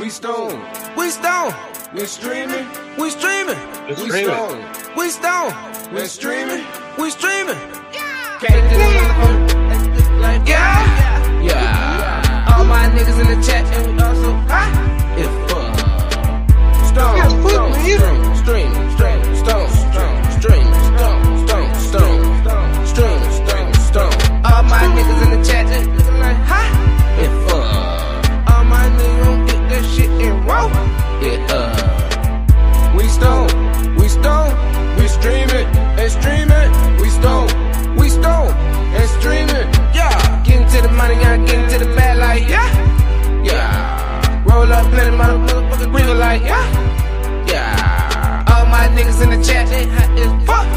We stone. We stone. We streaming. We streaming. We stone. We stone. We streaming. We streaming. Can't do this like yeah. Yeah. All my niggas in the chat and we also high. If stone. Stone. Stream. Stream. Stone. Stone. Stream. Stone. Stone. Stone. Stream. Stone. Stone. All my niggas in the chat and looking like high. If all my niggas gon' get that shit and roll. We stone, we stone, we stream it and stream it. We stone, and stream it. Yeah, get into the money, gotta get into the bag like yeah, yeah. Roll up, plenty motherfuckers breathing like yeah, yeah. All my niggas in the chat, they hot as fuck.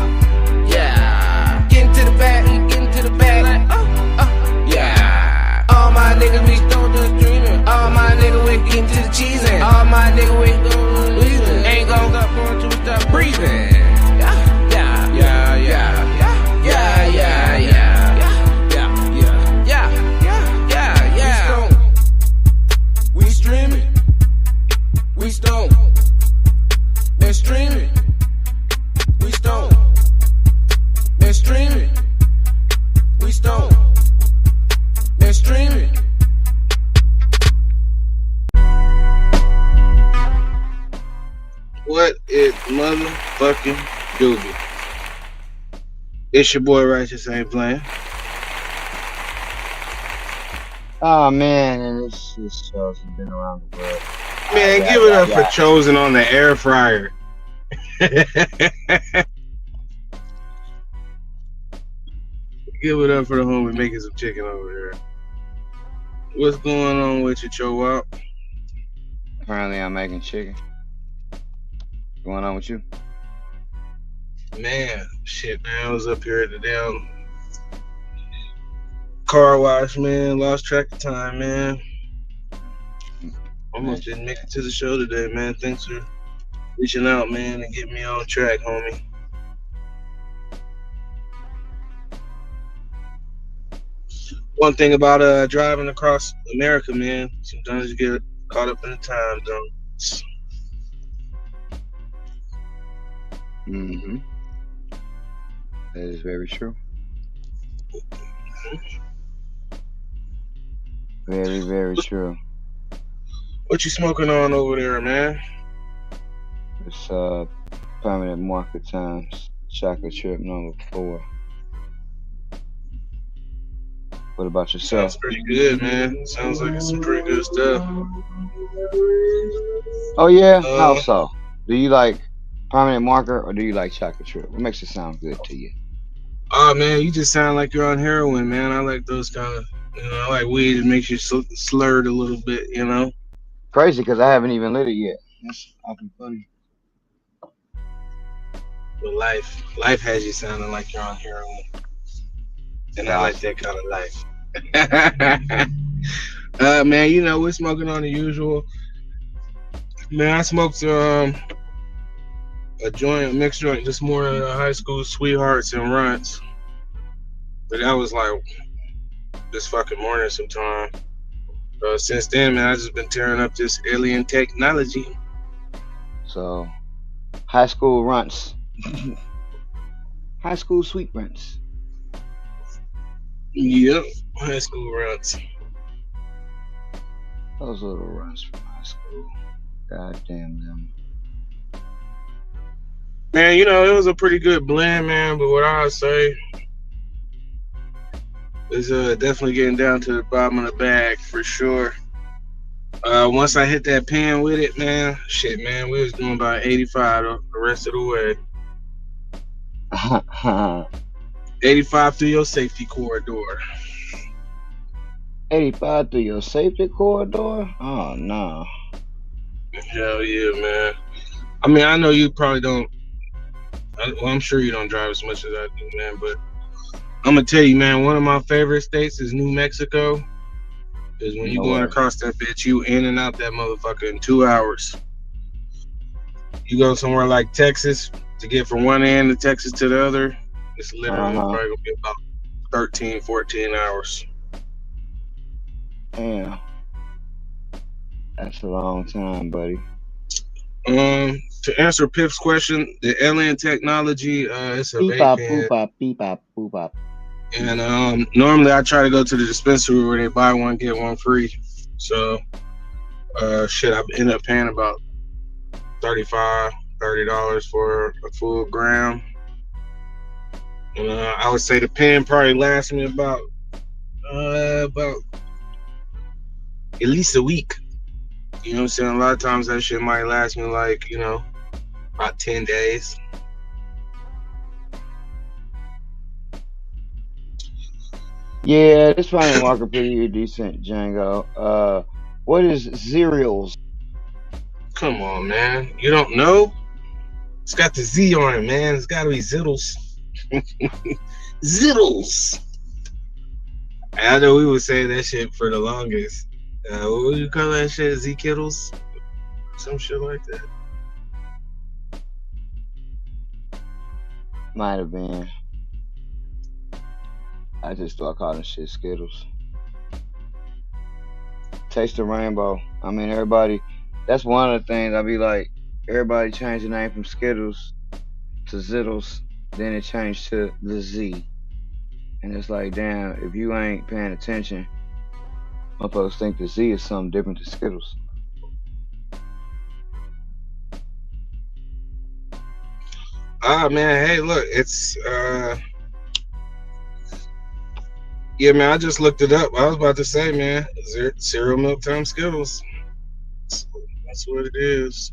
Yeah, get into the bag, like yeah. All my niggas we stone just streaming. All my niggas we get into the cheese and all my niggas we ain't gon' stop going to stop breathing. Yeah, yeah, yeah, yeah, yeah, yeah, yeah, yeah. We streaming, we stone, and streaming. We stone, and streaming. We stone, and streaming. What it motherfucking do? It's your boy Righteous Ain't Playing. Oh man, and this show's been around the world. Man, give it up for Chosen on the air fryer. Give it up for the homie making some chicken over there. What's going on with you, Cho Wop? Apparently I'm making chicken. What's going on with you? Man, shit, man. I was up here at the damn car wash, man. Lost track of time, man. Almost didn't make it to the show today, man. Thanks for reaching out, man, and getting me on track, homie. One thing about driving across America, man, sometimes you get caught up in the time zone. Mm-hmm. That is very true. Very, very true. What you smoking on over there, man? It's permanent market times. Chocolate chip number 4. What about yourself? Sounds pretty good, man. Sounds like it's some pretty good stuff. Oh yeah? How so? Do you like permanent marker or do you like chocolate chip? What makes it sound good to you? Oh man, you just sound like you're on heroin, man. I like those kind of, I like weed. It makes you slurred a little bit, Crazy, because I haven't even lit it yet. That's awfully funny. But life has you sounding like you're on heroin, and I like that kind of life. Man, we're smoking on the usual. Man, I smoked a mixed joint this morning, high school sweethearts and runts. But that was like this fucking morning sometime. Since then, man, I just been tearing up this alien technology. So, high school runts. High school sweet runts. Yep, high school runts. Those little runts from high school. God damn them. Man, it was a pretty good blend, man, but what I would say is definitely getting down to the bottom of the bag for sure. Once I hit that pen with it, man, we was doing about 85 the rest of the way. 85 through your safety corridor. 85 through your safety corridor? Oh, no. Hell yeah, man. I mean, I know you probably don't. Well, I'm sure you don't drive as much as I do, man, but I'm going to tell you, man, one of my favorite states is New Mexico. Because when you're going across that bitch, you in and out that motherfucker in 2 hours. You go somewhere like Texas to get from one end of Texas to the other, it's literally probably going to be about 13, 14 hours. Damn. That's a long time, buddy. To answer Piff's question, the alien technology, it's a Beep vape bop boop pen, bop beep bop boop bop. and normally I try to go to the dispensary where they buy one get one free. So, shit, I end up paying about $30 for a full gram. And I would say the pen probably lasts me about at least a week. You know what I'm saying? A lot of times that shit might last me like, about 10 days. Yeah, this finding marker pretty decent, Django. What is cereals? Come on, man. You don't know? It's got the Z on it, man. It's got to be Zittles. Zittles. I know we would say that shit for the longest. What would you call that shit? Z Kittles? Some shit like that. Might have been. I just start calling shit Skittles. Taste the rainbow. I mean, everybody. That's one of the things I be like. Everybody changed the name from Skittles to Zittles. Then it changed to the Z. And it's like, damn, if you ain't paying attention, motherfuckers think the Z is something different to Skittles. Man, hey, look, it's yeah, man, I just looked it up. I was about to say, man, cereal milk times Skittles. That's what it is.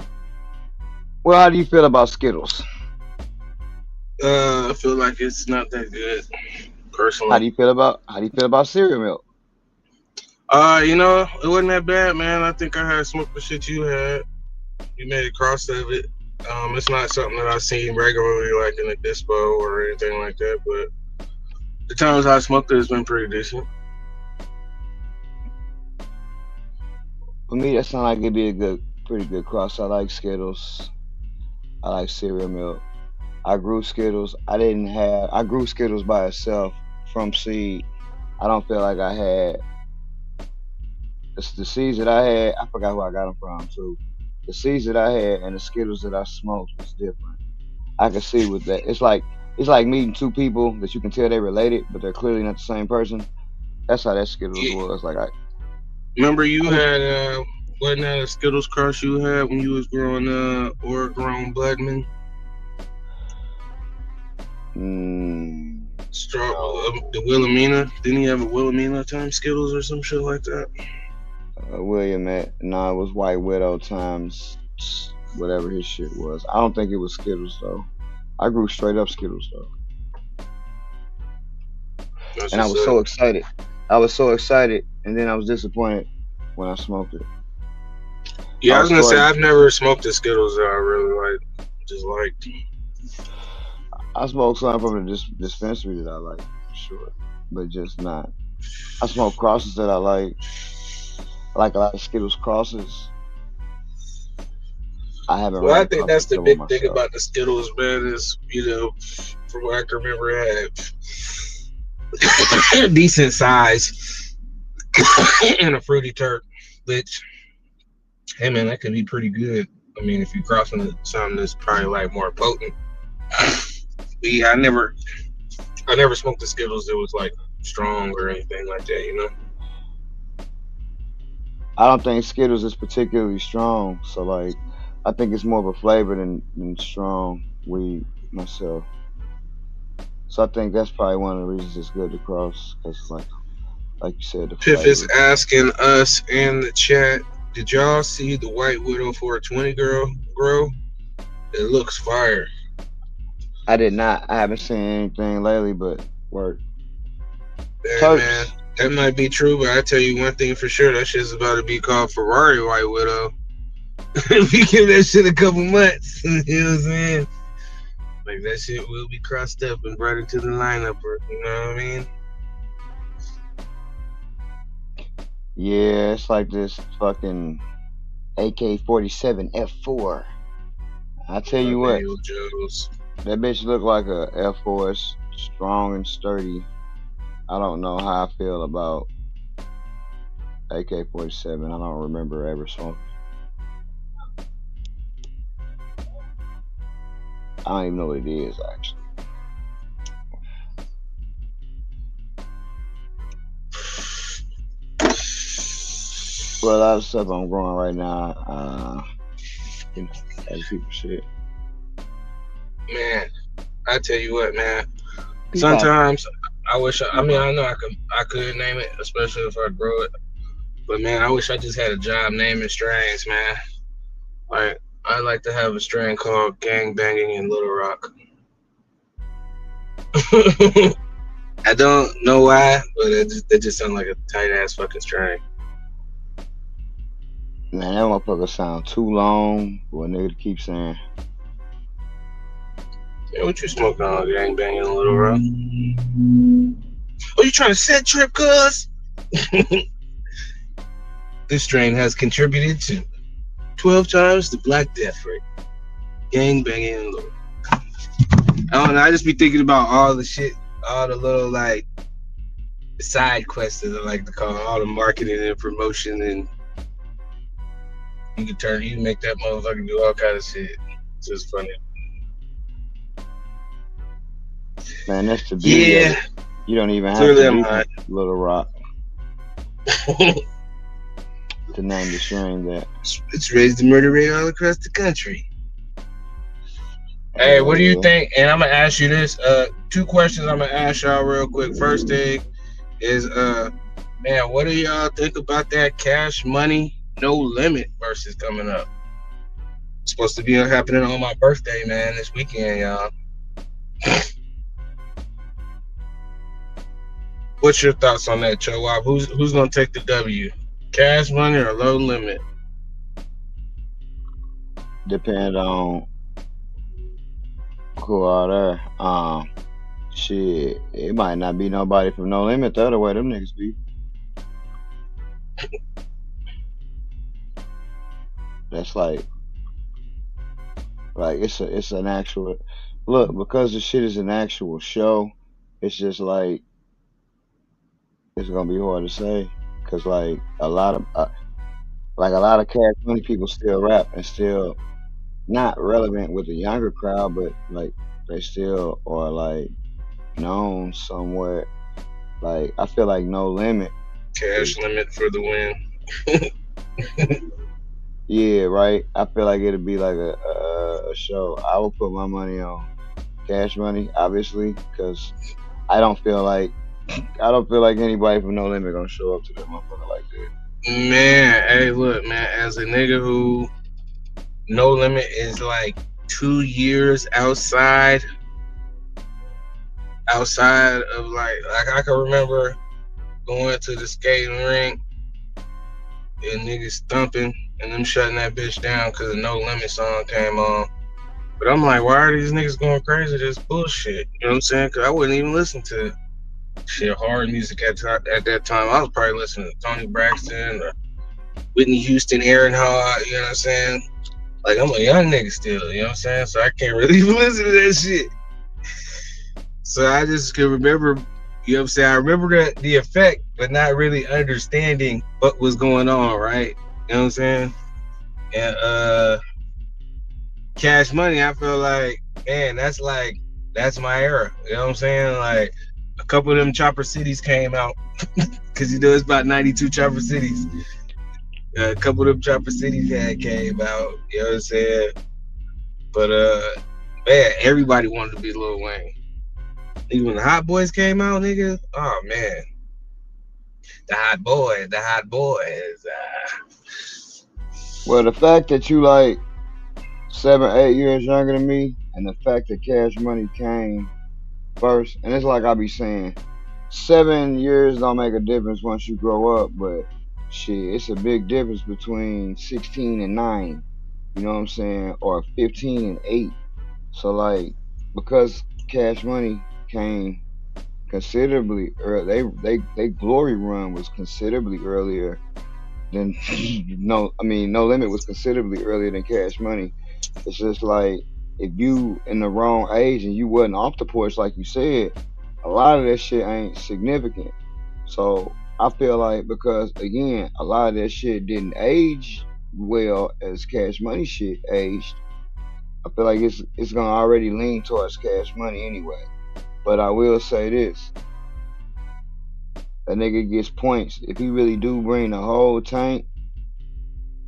Well, how do you feel about Skittles? I feel like it's not that good, How personally. do you feel about cereal milk? It wasn't that bad, man. I think I had smoked the shit you had. You made a cross of it. It's not something that I've seen regularly, like in a dispo or anything like that. But the times I smoked it has been pretty decent. For me, that sounds like it'd be a pretty good cross. I like Skittles. I like cereal milk. I grew Skittles. I grew Skittles by itself from seed. I don't feel like I had the seeds that I had. I forgot who I got them from too. The seeds that I had and the Skittles that I smoked was different. I can see with that. It's like meeting two people that you can tell they related, but they're clearly not the same person. That's how that Skittles Yeah. was. Like Remember you I was, had wasn't that a Skittles crush you had when you was growing or grown Blackman? Straw no, the Wilhelmina. Didn't he have a Wilhelmina time Skittles or some shit like that? William at no, it was White Widow times whatever his shit was. I don't think it was Skittles though. I grew straight up Skittles though, That's and I what's was up. so excited. I was so excited, and then I was disappointed when I smoked it. Yeah, I I was was gonna say so I've never smoked the Skittles that I really just liked. I smoked something from the dispensary that I like for sure, but just not. I smoke crosses that I like. I like a lot of Skittles crosses. I haven't Well, ran I think across a that's the good one big thing myself. about the Skittles, man, is from what I can remember, it had a decent size and a fruity turk, which, hey man, that could be pretty good. I mean, if you're crossing it with something that's probably like more potent. But yeah, I never smoked the Skittles that was like strong or anything like that. I don't think Skittles is particularly strong, so like I think it's more of a flavor than strong weed myself. So I think that's probably one of the reasons it's good to cross, because like you said, the Piff is flavor. asking us in the chat, did y'all see the White Widow 420 girl grow? It looks fire. I did not. I haven't seen anything lately, but work. Hey man, Turks. that might be true, but I tell you one thing for sure, that shit's about to be called Ferrari White Widow. If you give that shit a couple months, you know what I'm saying? Like that shit will be crossed up and brought into the lineup, you know what I mean? Yeah, it's like this fucking AK-47 F4. I tell you what, Daniel Jones. that bitch look like a F4. It's strong and sturdy. I don't know how I feel about AK-47. I don't remember ever smoking. I don't even know what it is actually. Well, a lot of stuff I'm growing right now, other people's shit. Man, I tell you what, man. Peep out. Sometimes I wish. I mean, I know I could name it, especially if I grow it. But man, I wish I just had a job naming strains, man. Like I'd like to have a strain called Gang Banging in Little Rock. I don't know why, but it just sounds like a tight ass fucking strain. Man, that motherfucker sound too long for a nigga to keep saying. Yeah, what you smoking on, Gang Banging in Little Rock? Oh, you trying to set trip, cuz? This strain has contributed to 12 times the Black Death rate. Gang Banging in Little Rock. I don't know. I just be thinking about all the shit, all the little like side quests that I like to call, all the marketing and promotion, and you can make that motherfucker do all kind of shit. It's just funny. Man, that's the beauty of it. You don't even have to be Little Rock to name the strain that. It's raised the murder rate all across the country. Hey, what do you think? And I'm gonna ask you this. 2 questions I'm gonna ask y'all real quick. First thing is, man, what do y'all think about that Cash Money No Limit versus coming up? It's supposed to be happening on my birthday, man, this weekend, y'all. What's your thoughts on that, Chowop? Who's gonna take the W? Cash Money or Low Limit? Depend on who are there. Shit, it might not be nobody from No Limit the other way them niggas be. That's like it's an actual look, because the shit is an actual show. It's just like it's gonna be hard to say, cause like a lot of Cash Money people still rap and still not relevant with the younger crowd, but like they still are like known somewhat. Like I feel like No Limit. Cash Limit for the win. Yeah, right. I feel like it'd be like a show. I would put my money on Cash Money, obviously, because I don't feel like anybody from No Limit gonna show up to that motherfucker like that. Man, hey, look, man. As a nigga who No Limit is like 2 years outside of like I can remember going to the skating rink and niggas thumping and them shutting that bitch down because the No Limit song came on. But I'm like, why are these niggas going crazy? This bullshit. You know what I'm saying? Because I wouldn't even listen to shit hard music at that time. I was probably listening to Tony Braxton or Whitney Houston, Aaron Hall. You know what I'm saying? Like, I'm a young nigga still. You know what I'm saying? So I can't really even listen to that shit. So I just can remember, you know what I'm saying? I remember the effect, but not really understanding what was going on, right? You know what I'm saying? And Cash Money, I feel like, man, that's my era. You know what I'm saying? Like, a couple of them Chopper Cities came out because you know it's about 92 Chopper Cities. A couple of them Chopper Cities came out. You know what I'm saying? But man, everybody wanted to be Lil Wayne. Even when the Hot Boys came out, nigga, oh man, the Hot Boys. Well, the fact that you like 7, 8 years younger than me, and the fact that Cash Money came first, and it's like I be saying, 7 years don't make a difference once you grow up, but shit, it's a big difference between 16 and 9, you know what I'm saying, or 15 and 8. So like, because Cash Money came considerably early, they glory run was considerably earlier than No Limit was considerably earlier than Cash Money. It's just like, if you in the wrong age and you wasn't off the porch like you said, a lot of that shit ain't significant. So I feel like because again, a lot of that shit didn't age well as Cash Money shit aged. I feel like it's gonna already lean towards Cash Money anyway. But I will say this: that nigga gets points if he really do bring the whole tank.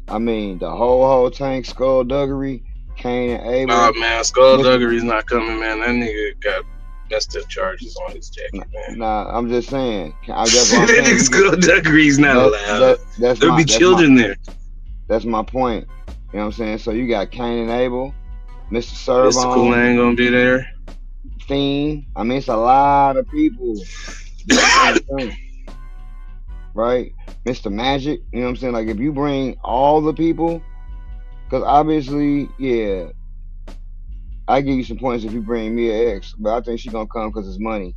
I mean, the whole tank, Skullduggery, Cain and Nah, Abel. man, Mr. Skullduggery's not coming, man. That nigga got messed up charges on his jacket, man. Nah, I'm just saying. That's what I'm That saying. nigga Skullduggery's not allowed. There'll be children there. That's my point. You know what I'm saying? So you got Cain and Abel, Mr. Mystical Servon, ain't gonna be there. Fiend. I mean, it's a lot of people. Right? Mr. Magic. You know what I'm saying? Like, if you bring all the people, because obviously, yeah, I give you some points if you bring Mia X, but I think she gonna come because it's money,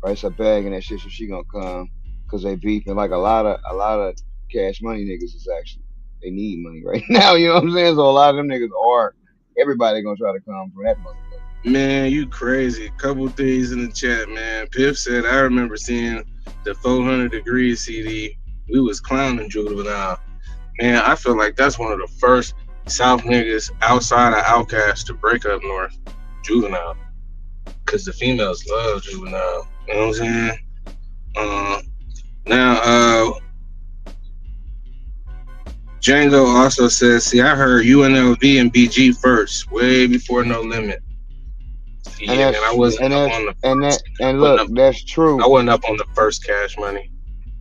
right? It's a bag and that shit, so she gonna come because they beefing. Like a lot of Cash Money niggas is actually they need money right now. You know what I'm saying? So a lot of them niggas are. Everybody gonna try to come for that motherfucker. Man, you crazy. Couple things in the chat, man. Piff said, I remember seeing the 400 Degrees CD. We was clowning Juvenile. Man, I feel like that's one of the first South niggas outside of Outkast to break up North. Juvenile. Because the females love Juvenile. You know what I'm saying? Now, Django also says, see, I heard UNLV and BG first, way before No Limit. Yeah, man, I wasn't up on the first. And look, that's true. I wasn't up on the first Cash Money.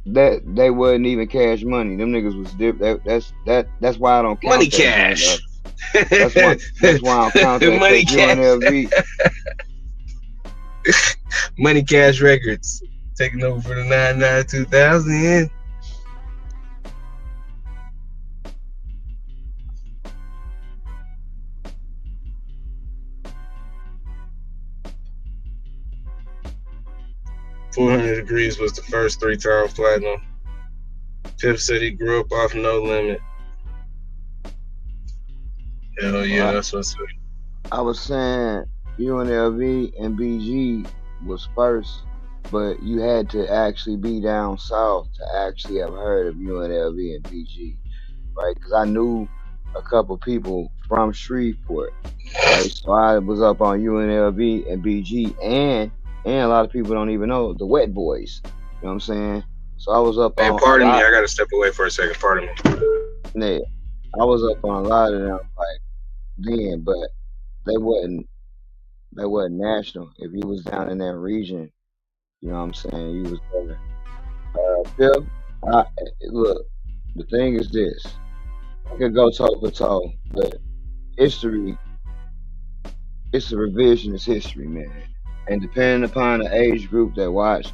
That they wasn't even Cash Money. Them niggas was different. That's why I don't count Money that Cash. That's why I don't count that. Money Cash. UNLV. Money Cash Records taking over for the 99 2000. 400 Degrees was the first 3-time platinum. Piff said he grew up off No Limit. Hell yeah, that's what's up. I was saying UNLV and BG was first, but you had to actually be down south to actually have heard of UNLV and BG, right? Because I knew a couple people from Shreveport, right? So I was up on UNLV and BG, and a lot of people don't even know the Wet Boys. You know what I'm saying? So I was up on. Pardon me, I gotta step away for a second. Pardon me. Yeah, I was up on a lot of them like then, but they wasn't national. If you was down in that region, you know what I'm saying, you was there. Phil, look, the thing is this. I could go toe for toe, but history, it's a revisionist history, man. And depending upon the age group that watch,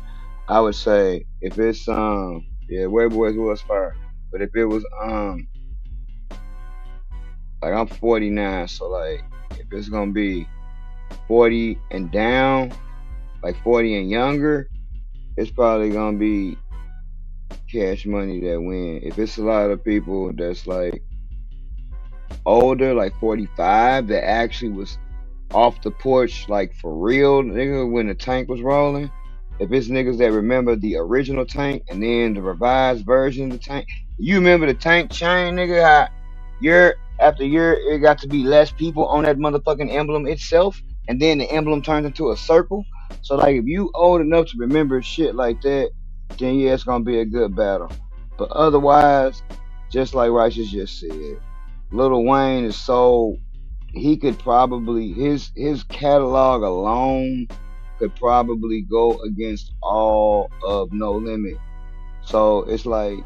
I would say if it's Wet Boys was first. But if it was like I'm 49, so like if it's gonna be 40 and down, like 40 and younger, it's probably gonna be Cash Money that win. If it's a lot of people that's like older, like 45, that actually was off the porch, like for real, nigga, when the tank was rolling. If it's niggas that remember the original tank and then the revised version of the tank, you remember the tank chain, nigga? How year after year it got to be less people on that motherfucking emblem itself, and then the emblem turned into a circle. So like, if you old enough to remember shit like that, then yeah, it's gonna be a good battle. But otherwise, just like Righteous just said, Lil Wayne is so he could probably his catalog alone could probably go against all of No Limit. So it's like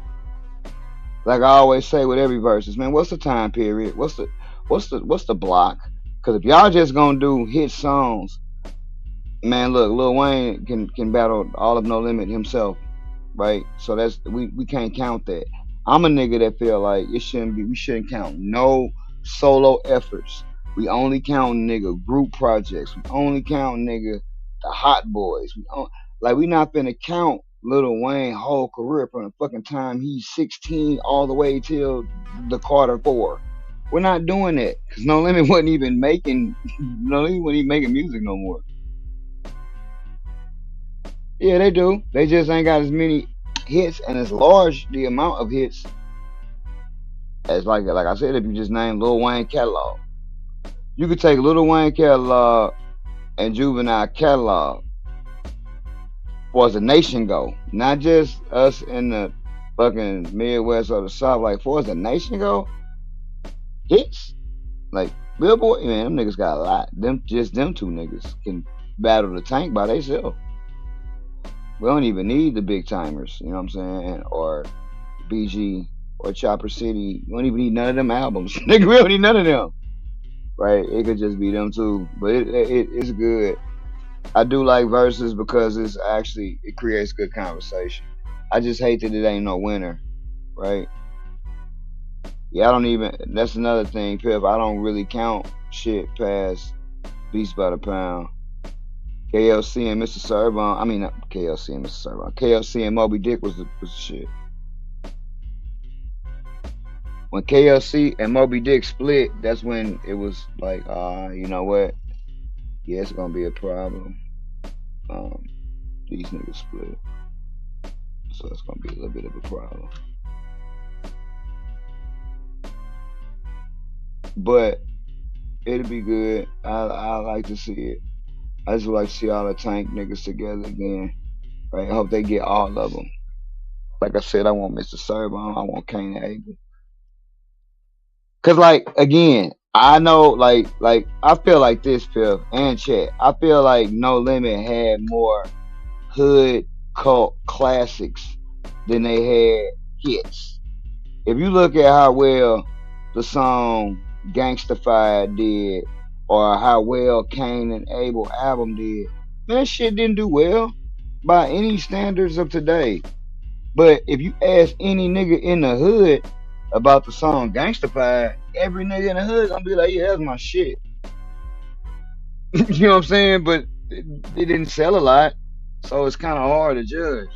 I always say with every verses, man, what's the time period? What's the block? Because if y'all just gonna do hit songs, man, look, Lil Wayne can battle all of No Limit himself, right? So that's we can't count that. I'm a nigga that feel like we shouldn't count no solo efforts. We only count nigga group projects. We only count nigga the Hot Boys. We not finna count Lil Wayne whole career from the fucking time he's 16 all the way till the Carter 4. We're not doing that because No Limit wasn't even making music no more. Yeah, they do. They just ain't got as many hits and it's large the amount of hits as like I said, if you just name Lil Wayne catalog. You could take Lil Wayne catalog and Juvenile catalog for as a nation go. Not just us in the fucking Midwest or the South, like for as a nation go, hits. Like Billboard, man, them niggas got a lot. Them two niggas can battle the tank by themselves. We don't even need the big timers, you know what I'm saying? Or BG or Chopper City. We don't even need none of them albums. Nigga, we don't need none of them. Right? It could just be them too. But it's good. I do like verses because it creates good conversation. I just hate that it ain't no winner. Right? Yeah, I don't even. That's another thing, Pip. I don't really count shit past Beats by the Pound. KLC and Mr. Servon. I mean, not KLC and Mr. Servon. KLC and Moby Dick was the shit. When KLC and Moby Dick split, that's when it was like, you know what? Yeah, it's gonna be a problem. These niggas split, so it's gonna be a little bit of a problem. But it'll be good. I like to see it. I just would like to see all the tank niggas together again. Right? I hope they get all of them. Like I said, I want Mr. Servon. I want Kane and Abel. Cause like again, I know like I feel like this, Phil and Chet. I feel like No Limit had more hood cult classics than they had hits. If you look at how well the song Gangstafied did, or how well Kane and Abel album did, man, that shit didn't do well by any standards of today. But if you ask any nigga in the hood about the song Gangstafied, every nigga in the hood gonna be like, yeah, that's my shit. You know what I'm saying? But it didn't sell a lot, so it's kind of hard to judge.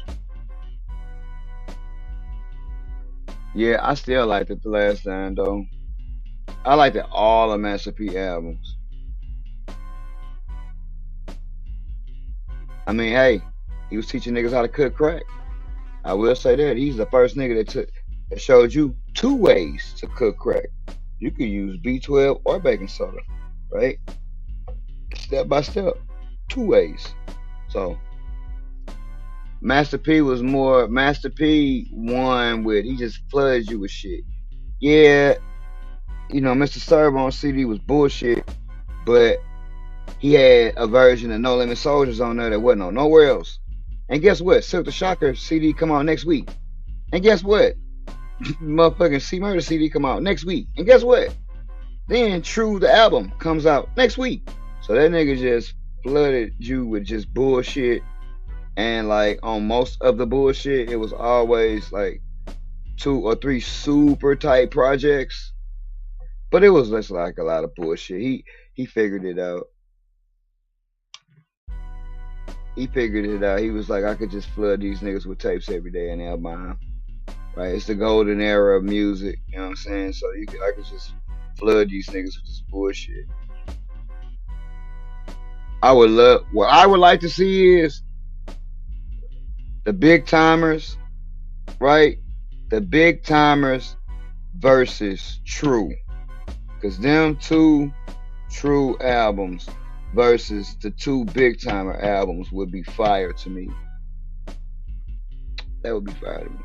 Yeah, I still liked it the last time though. I liked it all of Master P albums. I mean, hey, he was teaching niggas how to cook crack. I will say that he's the first nigga that showed you two ways to cook crack. You could use B12 or baking soda, right? Step by step, two ways. So Master P won with, he just floods you with shit. Yeah, you know, Mr. Servon CD was bullshit, but he had a version of No Limit Soldiers on there that wasn't on nowhere else. And guess what? Silk the Shocker CD come out next week. And guess what? Motherfucking C Murder CD come out next week. And guess what? Then True the album comes out next week. So that nigga just flooded you with just bullshit. And like on most of the bullshit, it was always like 2 or 3 super tight projects. But it was just like a lot of bullshit. He figured it out. He figured it out. He was like, I could just flood these niggas with tapes every day and they'll buy them. Right? It's the golden era of music. You know what I'm saying? So I could just flood these niggas with this bullshit. What I would like to see is the Big Timers, right? The Big Timers versus True. Because them 2 True albums versus the 2 Big Timer albums would be fire to me. That would be fire to me.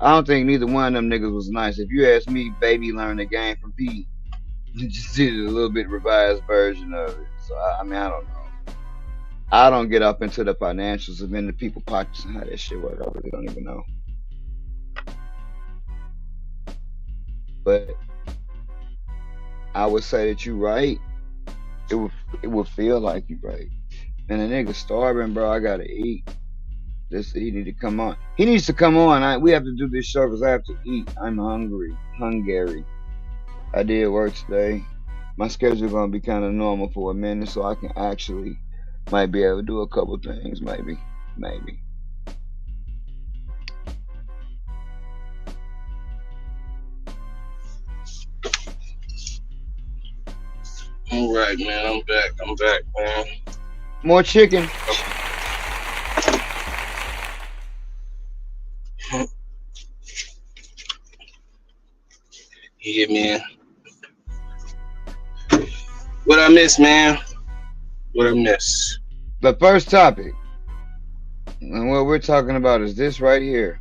I don't think neither one of them niggas was nice. If you ask me, Baby learned the game from Pete. Just did a little bit revised version of it. So I mean, I don't know. I don't get up into the financials of in the people pockets and how that shit work. I really don't even know. But I would say that you right. It would feel like you right. And the nigga starving, bro. I gotta eat. He need to come on. He needs to come on. We have to do this show because I have to eat. I'm hungry. I did work today. My schedule gonna be kind of normal for a minute, so I can actually might be able to do a couple things. Maybe. All right, man. I'm back, man. More chicken. Yeah, man. What I miss, man? What I miss? The first topic, and what we're talking about is this right here.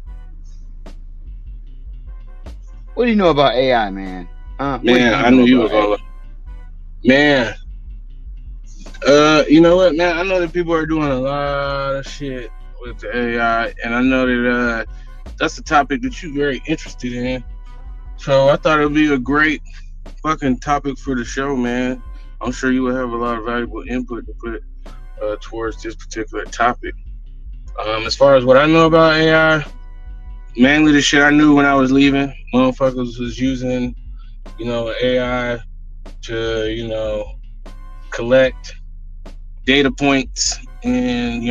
What do you know about AI, man? What do Man, you I know knew you were about AI? gonna. Man, you know what, man? I know that people are doing a lot of shit with the AI, and I know that that's a topic that you're very interested in. So I thought it would be a great fucking topic for the show, man. I'm sure you will have a lot of valuable input to put towards this particular topic. As far as what I know about AI, mainly the shit I knew when I was leaving, motherfuckers was using, AI to, collect data points and,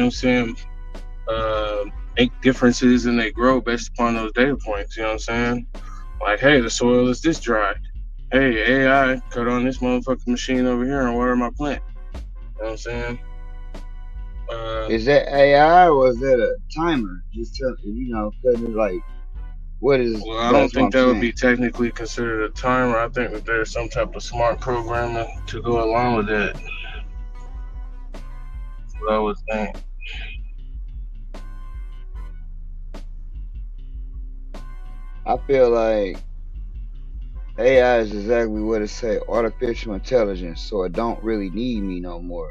make differences and they grow based upon those data points, you know what I'm saying? Like, hey, the soil is this dry. Hey, AI, cut on this motherfucking machine over here and water my plant. You know what I'm saying? Is that AI or is that a timer? Just tell cause it's like, what is? Well, I don't That's what think I'm that would saying. be technically considered a timer. I think that there's some type of smart programming to go along with that. That's what I would think. I feel like AI is exactly what it say, artificial intelligence. So it don't really need me no more.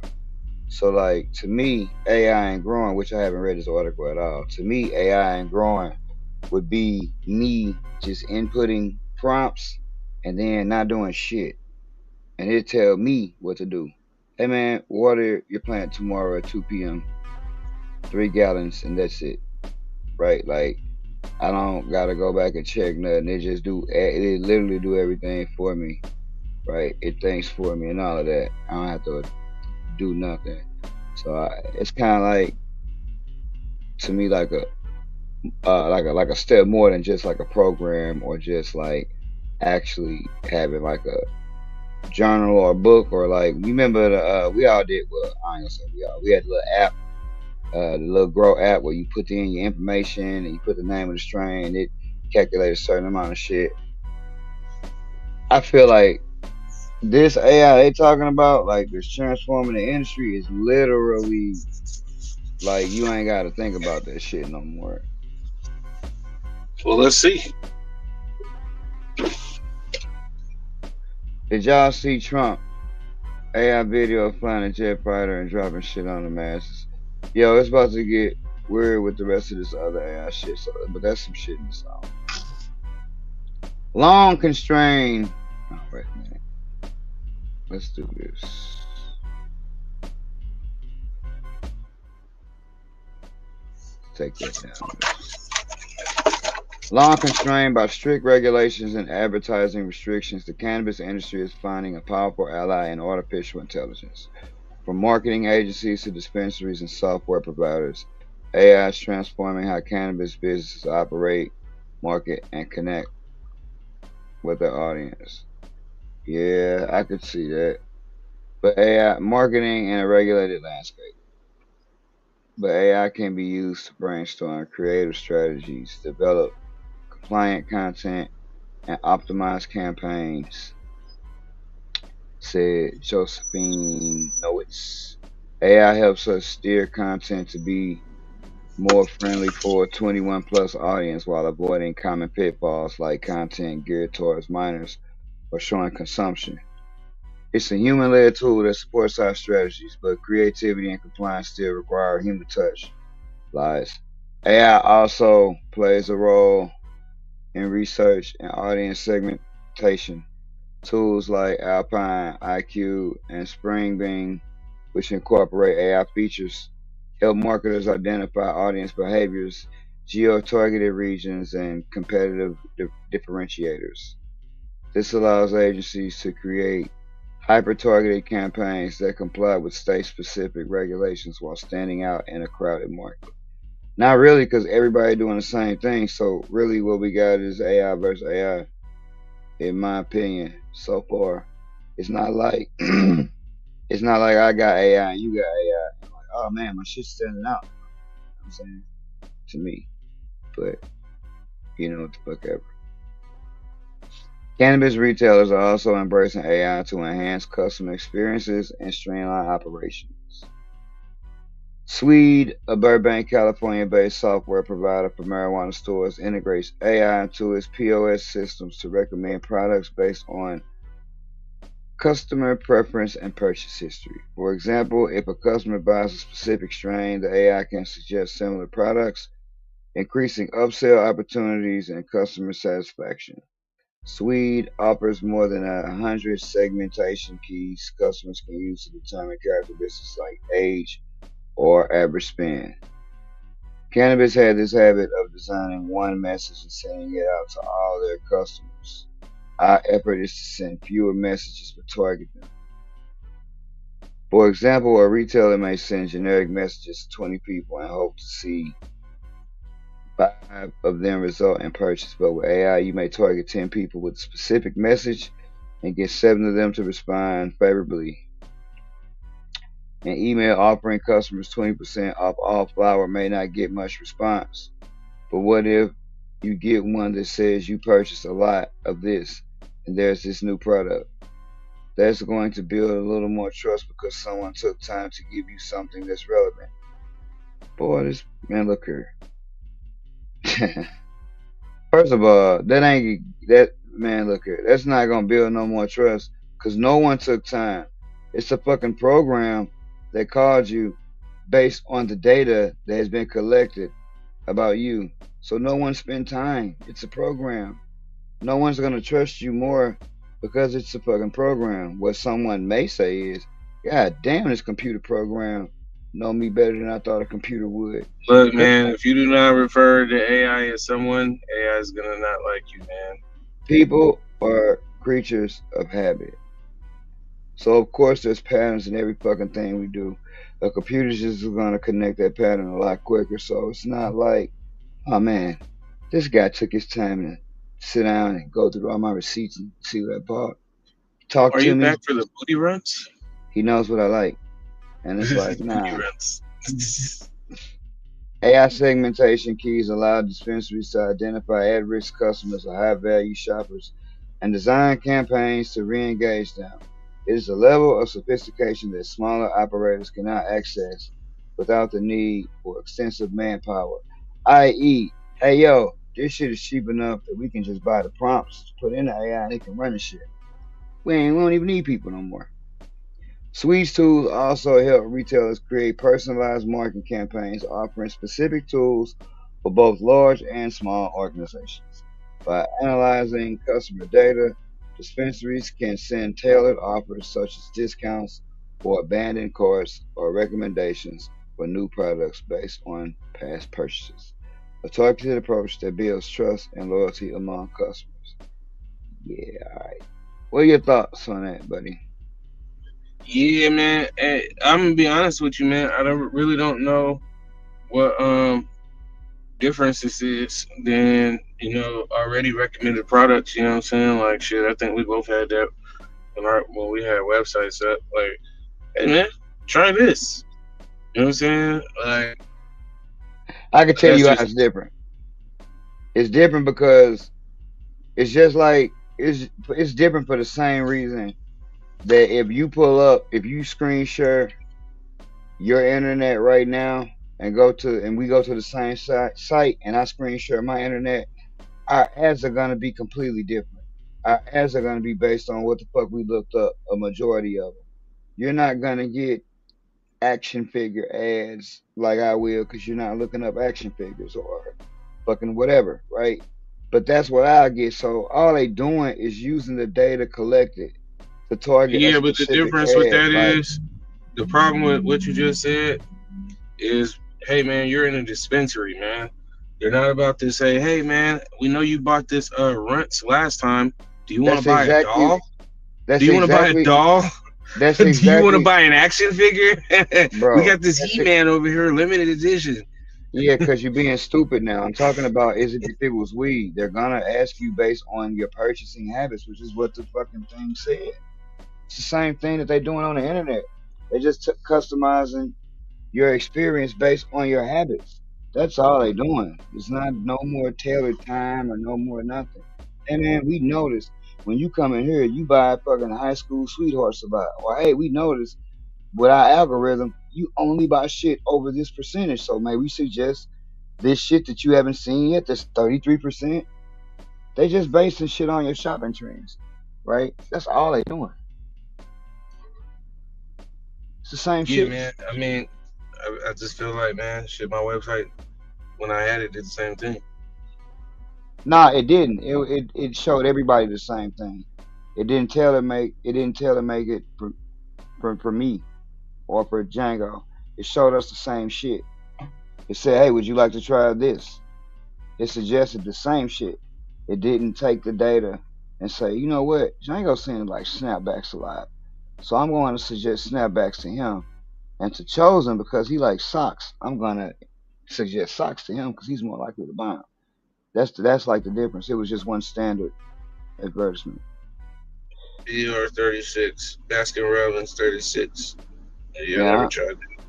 So like to me, AI ain't growing, which I haven't read this article at all. To me, AI ain't growing would be me just inputting prompts and then not doing shit. And it tell me what to do. Hey man, water your plant tomorrow at 2 p.m. 3 gallons and that's it. Right? Like I don't gotta go back and check nothing. They just do it literally do everything for me. Right? It thinks for me and all of that. I don't have to do nothing. So it's kind of like to me like a step more than just like a program or just like actually having like a journal or a book or like remember we all did well I ain't gonna say we had the little app the little grow app where you put in your information and you put the name of the strain and it calculates a certain amount of shit. I feel like this AI they talking about like this transforming the industry is literally like you ain't got to think about that shit no more. Well, let's see. Did y'all see Trump AI video of flying a jet fighter and dropping shit on the masses? Yo, it's about to get weird with the rest of this other AI shit. So, but that's some shit in the song. Long constrained. Oh, wait a minute. Let's do this. Take that down. Long constrained by strict regulations and advertising restrictions, the cannabis industry is finding a powerful ally in artificial intelligence. From marketing agencies to dispensaries and software providers, AI is transforming how cannabis businesses operate, market, and connect with their audience. Yeah, I could see that. But AI marketing in a regulated landscape. But AI can be used to brainstorm creative strategies, develop compliant content, and optimize campaigns, said Josephine Nowitz. AI helps us steer content to be more friendly for a 21 plus audience while avoiding common pitfalls like content geared towards minors or showing consumption. It's a human led tool that supports our strategies, but creativity and compliance still require human touch. Lies. AI also plays a role in research and audience segmentation. Tools like Alpine IQ and Spring which incorporate AI features, help marketers identify audience behaviors, geo-targeted regions, and competitive differentiators. This allows agencies to create hyper-targeted campaigns that comply with state-specific regulations while standing out in a crowded market. Not really, because everybody doing the same thing. So really, what we got is AI versus AI, in my opinion, so far. It's not like it's not like I got AI and you got AI. I'm like, oh man, my shit's standing out. You know what I'm saying, to me, but you know what the fuck ever. Cannabis retailers are also embracing AI to enhance customer experiences and streamline operations. Swede, a Burbank, California-based software provider for marijuana stores, integrates AI into its POS systems to recommend products based on customer preference and purchase history. For example, if a customer buys a specific strain, the AI can suggest similar products, increasing upsell opportunities and customer satisfaction. Swede offers more than 100 segmentation keys customers can use to determine characteristics like age or average spend. Cannabis had this habit of designing one message and sending it out to all their customers. Our effort is to send fewer messages but target them. For example, a retailer may send generic messages to 20 people and hope to see 5 of them result in purchase. But with AI, you may target 10 people with a specific message and get 7 of them to respond favorably. An email offering customers 20% off all flour may not get much response. But what if you get one that says you purchased a lot of this and there's this new product? That's going to build a little more trust because someone took time to give you something that's relevant. Boy, this man, look here. First of all, that man, look here. That's not gonna build no more trust because no one took time. It's a fucking program that called you based on the data that has been collected about you. So no one spent time. It's a program. No one's gonna trust you more because it's a fucking program. What someone may say is, God damn, this computer program know me better than I thought a computer would. Look, man, if you do not refer to AI as someone, AI is gonna not like you, man. People are creatures of habit. So of course there's patterns in every fucking thing we do. A computer's just gonna connect that pattern a lot quicker. So it's not like, oh man, this guy took his time to sit down and go through all my receipts and see what I bought. Talk Are to you me. back for the booty runs? He knows what I like. And it's like, Booty nah. runs. AI segmentation keys allow dispensaries to identify at-risk customers or high-value shoppers and design campaigns to re-engage them. It is a level of sophistication that smaller operators cannot access without the need for extensive manpower. I.e., hey yo, this shit is cheap enough that we can just buy the prompts, put in the AI, and it can run the shit. We don't even need people no more. Swede's tools also help retailers create personalized marketing campaigns, offering specific tools for both large and small organizations. By analyzing customer data, dispensaries can send tailored offers such as discounts for abandoned carts or recommendations for new products based on past purchases. A targeted approach that builds trust and loyalty among customers. Yeah, all right. What are your thoughts on that, buddy? Yeah, man. Hey, I'm gonna be honest with you, man. I really don't know what difference this is than already recommended products. You know what I'm saying? Like shit, I think we both had that when we had websites up. Like, hey man, try this. You know what I'm saying? Like, I can tell that's you how just it's different. It's different because it's just like it's different for the same reason that if you screen share your internet right now and we go to the same site and I screen share my internet, our ads are gonna be completely different. Our ads are gonna be based on what the fuck we looked up, a majority of them. You're not gonna get action figure ads like I will because you're not looking up action figures or fucking whatever, right? But that's what I get. So all they doing is using the data collected to target a yeah. But the specific difference with ad. that Like is the problem with what you just said is, hey man, you're in a dispensary, man. They're not about to say, hey man, we know you bought this runts last time. Do you want to that's buy a exactly doll? Do that's you want to buy a exactly doll? that's Do you want to exactly buy an action figure? We bro. got this That's it. He-Man over here, limited edition. Yeah, because you're being stupid now. I'm talking about is it if it was weed? They're gonna ask you based on your purchasing habits, which is what the fucking thing said. It's the same thing that they're doing on the internet. They just customizing your experience based on your habits. That's all they doing. It's not no more tailored time or no more nothing. And man, we notice when you come in here, you buy fucking high school sweethearts about. Or hey, we notice with our algorithm, you only buy shit over this percentage. So maybe we suggest this shit that you haven't seen yet. That's 33%. They just basing shit on your shopping trends, right? That's all they doing. It's the same Yeah, shit. man. I mean, I just feel like, man, shit, my website, when I had it, did the same thing. Nah, it didn't. It showed everybody the same thing. It didn't tailor make it for me or for Django. It showed us the same shit. It said, hey, would you like to try this? It suggested the same shit. It didn't take the data and say, you know what, Django sends like snapbacks a lot. So I'm going to suggest snapbacks to him. And to Chosen, because he likes socks, I'm going to suggest socks to him because he's more likely to buy them. That's like the difference. It was just one standard advertisement. BR 36, Baskin Robbins 36. Yeah, Yeah. never tried that.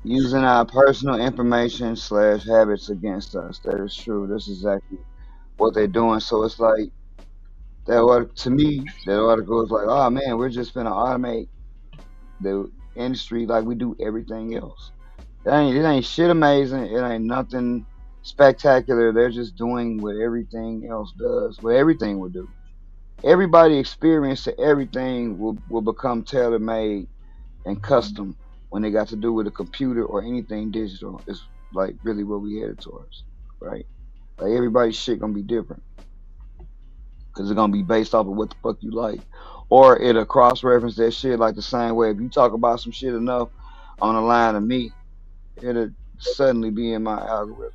Using our personal information / habits against us. That is true. That's exactly what they're doing. So it's like to me, that article is like, oh man, we're just gonna automate the industry like we do everything else. It ain't shit amazing. It ain't nothing spectacular. They're just doing what everything else does, what everything will do. Everybody experience to everything will become tailor made and custom when they got to do with a computer or anything digital. It's like really what we headed towards, right? Like everybody's shit gonna be different because it's gonna be based off of what the fuck you like, or it'll cross reference that shit like the same way. If you talk about some shit enough on the line of me, it'll suddenly be in my algorithm.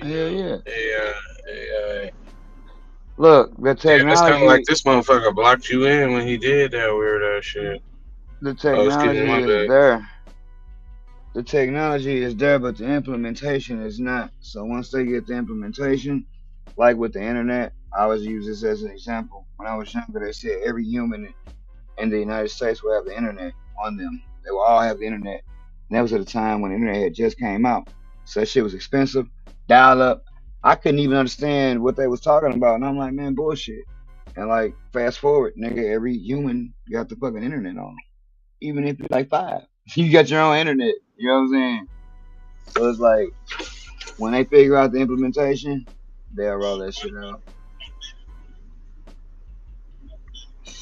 Hell yeah. AI. Look, the Yeah, it's kind technology, of like this motherfucker blocked you in when he did that weird ass shit. the Oh, excuse me, technology my is bad. there. The technology is there, but the implementation is not. So once they get the implementation, like with the internet, I always use this as an example. When I was younger, they said every human in the United States will have the internet on them. They will all have the internet. And that was at a time when the internet had just came out. So that shit was expensive. Dial up. I couldn't even understand what they was talking about. And I'm like, man, bullshit. And like, fast forward, nigga, every human got the fucking internet on. Even if you're like 5. You got your own internet. You know what I'm saying? So it's like, when they figure out the implementation, they'll roll that shit out.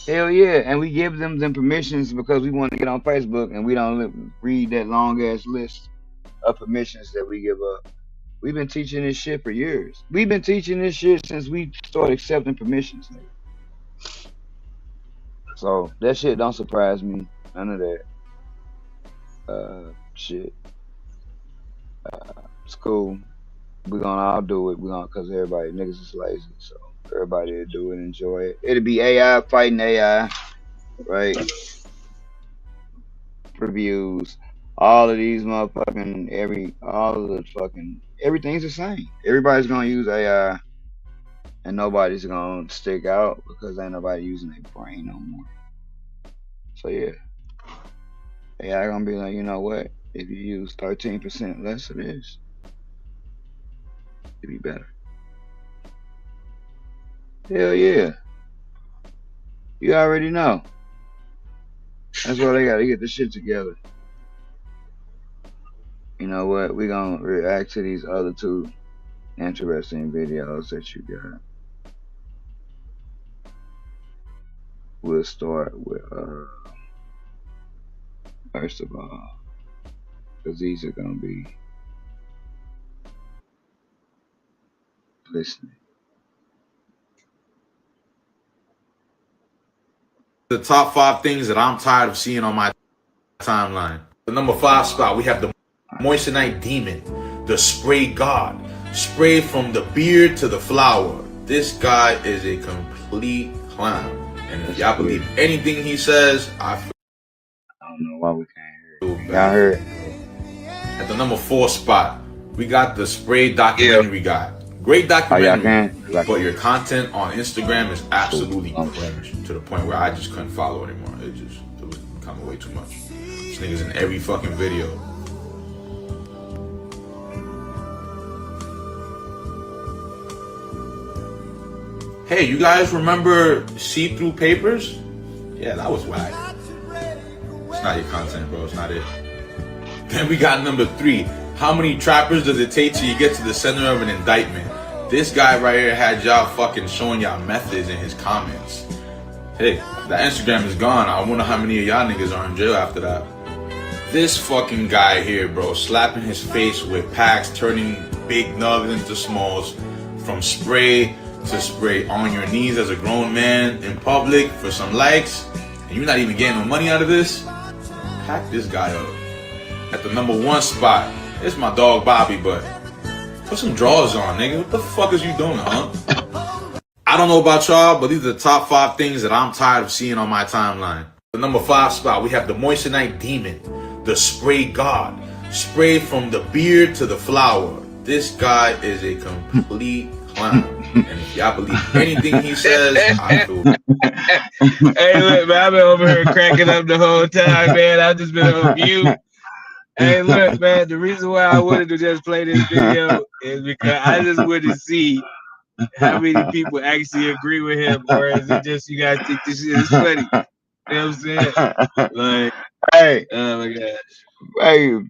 Hell yeah, and we give them permissions because we want to get on Facebook, and we don't read that long ass list of permissions that we give up. We've been teaching this shit for years. We've been teaching this shit since we started accepting permissions, nigga. So that shit don't surprise me. None of that. Shit. It's cool. We're gonna all do it. Cause everybody niggas is lazy. So everybody will do it, enjoy it. It'll be AI fighting AI, right? Reviews. All of these motherfucking everything's the same. Everybody's gonna use AI, and nobody's gonna stick out because ain't nobody using their brain no more. So yeah, AI gonna be like, you know what? If you use 13% less of this, it'd be better. Hell yeah. You already know. That's why they gotta get the shit together. You know what? We're gonna react to these other 2 interesting videos that you got. We'll start with first of all, because these are gonna be listening. The top 5 things that I'm tired of seeing on my timeline. The number 5 spot, we have the Moissanite Demon, the Spray God, spray from the beard to the flower. This guy is a complete clown, and if y'all believe anything he says, I don't know why we can't hear feel it. Y'all bad. heard? At the number 4 spot, we got the Spray documentary guy. Great documentary, but your content on Instagram is absolutely cringe to the point where I just couldn't follow anymore. It was becoming way too much. This nigga's in every fucking video. Hey, you guys remember See-Through Papers? Yeah, that was whack. It's not your content, bro. It's not it. Then we got number 3. How many trappers does it take till you get to the center of an indictment? This guy right here had y'all fucking showing y'all methods in his comments. Hey, that Instagram is gone. I wonder how many of y'all niggas are in jail after that. This fucking guy here, bro, slapping his face with packs, turning big nugs into smalls, from spray to spray, on your knees as a grown man in public for some likes, and you're not even getting no money out of this. Pack this guy up. At the number 1 spot, it's my dog Bobby, but put some drawers on, nigga. What the fuck is you doing, huh? I don't know about y'all, but these are the top 5 things that I'm tired of seeing on my timeline. The number 5 spot, we have the Moissanite Demon, the Spray God. Spray from the beard to the flower. This guy is a complete clown. And if y'all believe anything he says, I do. Hey, look, man, I've been over here cracking up the whole time, man. I've just been on mute. Hey, look, man, the reason why I wanted to just play this video is because I just wanted to see how many people actually agree with him, or is it just you guys think this shit is funny? You know what I'm saying? Like, Hey, oh my gosh. hey,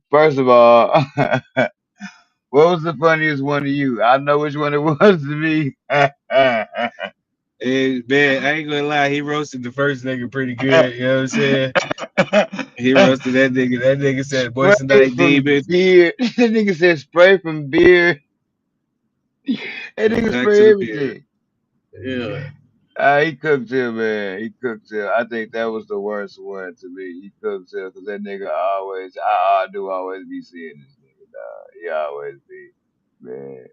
first of all, what was the funniest one to you? I know which one it was to me. And man, I ain't gonna lie, he roasted the first nigga pretty good, you know what I'm saying? He roasted that nigga. That nigga said Moissanite Demon. Beard. That nigga said spray from beard. That nigga Back spray to the everything. beard. Yeah. He cooked him, man. He cooked him. I think that was the worst one to me. He cooked him because that nigga always, I do always be seeing this nigga, dog. He always be, man.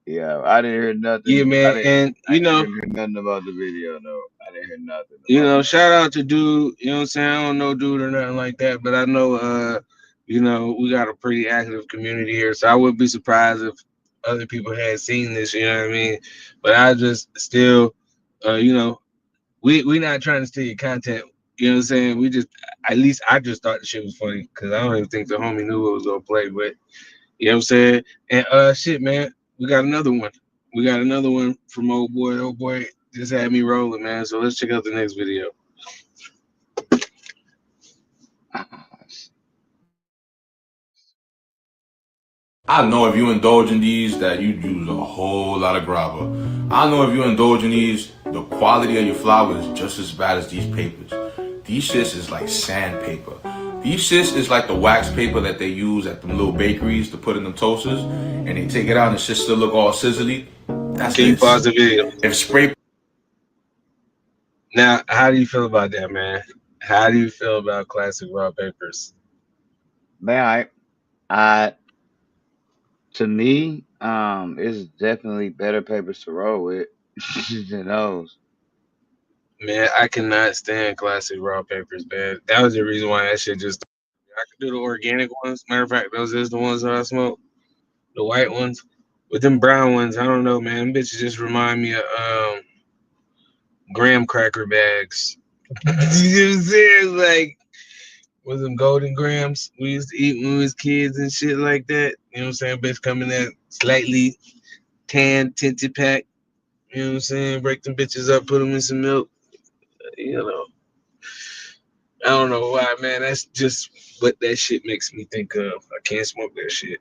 Yeah, I didn't hear nothing. Yeah, man, and you know, didn't hear nothing about the video, though. I didn't hear nothing. you know, shout out to dude. You know what I'm saying? I don't know dude or nothing like that, but I know, you know, we got a pretty active community here, so I wouldn't be surprised if other people had seen this. You know what I mean? But I just still, you know, we not trying to steal your content. You know what I'm saying? We just, at least I just thought the shit was funny because I don't even think the homie knew what was gonna play. But you know what I'm saying? And shit, man, we got another one. We got another one from old boy. Old boy just had me rolling, man. So let's check out the next video. I know if you indulge in these that you use a whole lot of grabber. I know if you indulge in these, the quality of your flour is just as bad as these papers. These shits is like sandpaper. These shits is like the wax paper that they use at them little bakeries to put in them toasters, and they take it out and the shit still look all sizzly. That's Can you it. pause the video? If spray. Now, how do you feel about that, man? How do you feel about classic raw papers? Man, to me, it's definitely better papers to roll with than those. Man, I cannot stand classic raw papers, man. That was the reason why that shit just. I could do the organic ones. Matter of fact, those is the ones that I smoke. The white ones. With them brown ones, I don't know, man. Them bitches just remind me of graham cracker bags. You know what I'm saying? Like, with them golden grams we used to eat when we was kids and shit like that. You know what I'm saying? Bitch coming in slightly tan, tinted pack. You know what I'm saying? Break them bitches up, put them in some milk. You know. I don't know why, man. That's just what that shit makes me think of. I can't smoke that shit.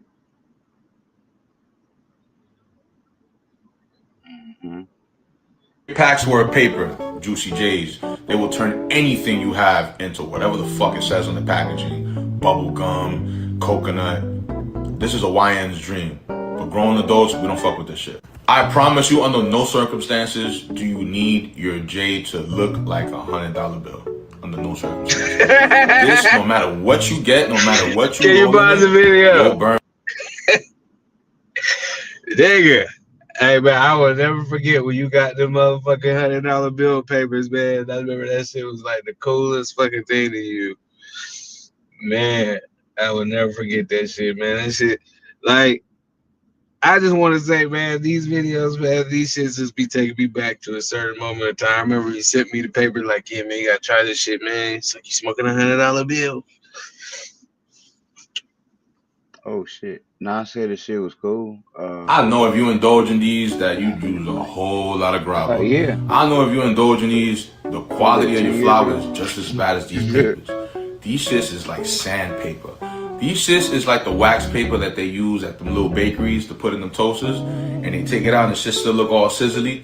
Packs were a paper, Juicy J's. They will turn anything you have into whatever the fuck it says on the packaging. Bubble gum, coconut. This is a YN's dream. But grown adults, we don't fuck with this shit. I promise you, under no circumstances do you need your J to look like $100 bill. Under no circumstances. This, no matter what you get, no matter what you Can you pause the video? you'll burn. Nigga. Hey, man, I will never forget when you got them motherfucking $100 bill papers, man. I remember that shit was like the coolest fucking thing to you. Man, I will never forget that shit, man. That shit, like, I just want to say, man, these videos, man, these shits just be taking me back to a certain moment of time. I remember he sent me the paper, like, yeah, man, you gotta try this shit, man. It's like, you smoking $100 bill. Oh shit. Nah, I said the shit was cool. I know if you indulge in these that you use a whole lot of grabber. Yeah. I know if you indulge in these, the quality of your flour is just as bad as these papers. These shits is like sandpaper. These shits is like the wax paper that they use at them little bakeries to put in them toasters, and they take it out and the shit still look all sizzly.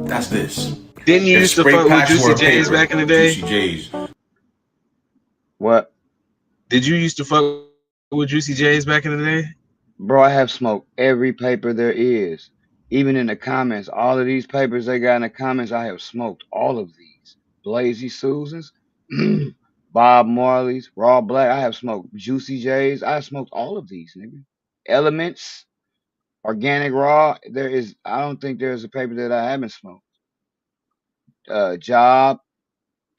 That's this. Didn't you used to fuck with Juicy J's back in the day? Juicy J's. What? Did you used to fuck with Juicy J's back in the day? Bro, I have smoked every paper there is. Even in the comments, all of these papers they got in the comments, I have smoked all of these. Blazy Susans, Bob Marley's, Raw Black. I have smoked Juicy J's. I have smoked all of these, nigga. Elements, Organic Raw. I don't think there's a paper that I haven't smoked.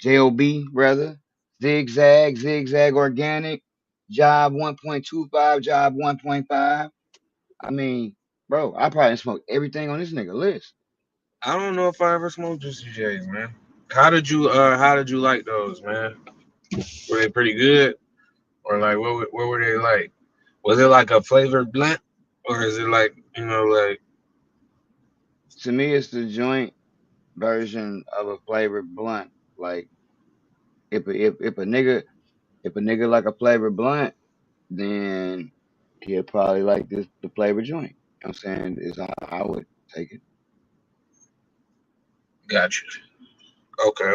J.O.B. rather. Zigzag Organic, Job 1.25, Job 1.5. I mean, bro, I probably smoked everything on this nigga list. I don't know if I ever smoked Juicy J's, man. How did you like those, man? Were they pretty good? Or like what were they like? Was it like a flavored blunt? Or is it like, like, To me it's the joint version of a flavored blunt. Like if a nigga like a flavored blunt, then he'll probably like the flavored joint. You know what I'm saying? Is how I would take it. Gotcha. Okay.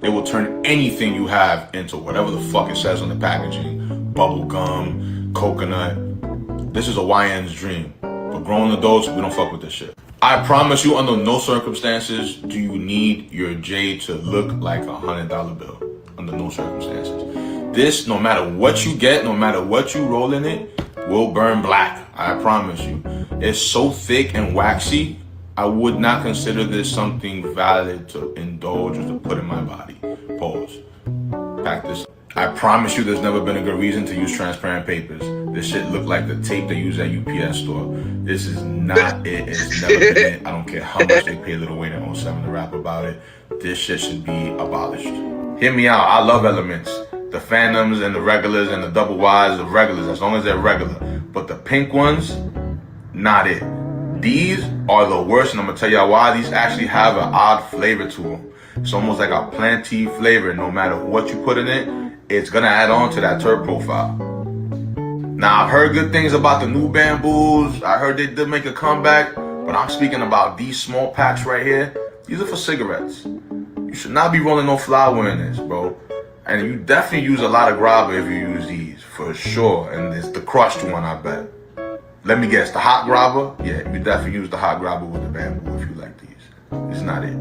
They will turn anything you have into whatever the fuck it says on the packaging. Bubble gum, coconut. This is a YN's dream. For grown adults, we don't fuck with this shit. I promise you, under no circumstances do you need your J to look like a $100 bill. Under no circumstances. This, no matter what you get, no matter what you roll in it, will burn black. I promise you. It's so thick and waxy, I would not consider this something valid to indulge or to put in my body. Pause. Pack this. I promise you there's never been a good reason to use transparent papers. This shit look like the tape they use at UPS store. This is not it. It's never been it. I don't care how much they pay Lil Wayne and 07 to rap about it. This shit should be abolished. Hear me out. I love Elements. The Phantoms and the regulars and the double Ys, the regulars, as long as they're regular. But the pink ones, not it. These are the worst, and I'm gonna tell y'all why. These actually have an odd flavor to them. It's almost like a planty flavor. No matter what you put in it, it's gonna add on to that terp profile. Now, I've heard good things about the new bamboos. I heard they did make a comeback, but I'm speaking about these small packs right here. These are for cigarettes. You should not be rolling no flour in this, bro. And you definitely use a lot of grabber if you use these, for sure. And it's the crushed one, I bet. Let me guess, the hot grabber? Yeah, you definitely use the hot grabber with the bamboo if you like these. It's not it.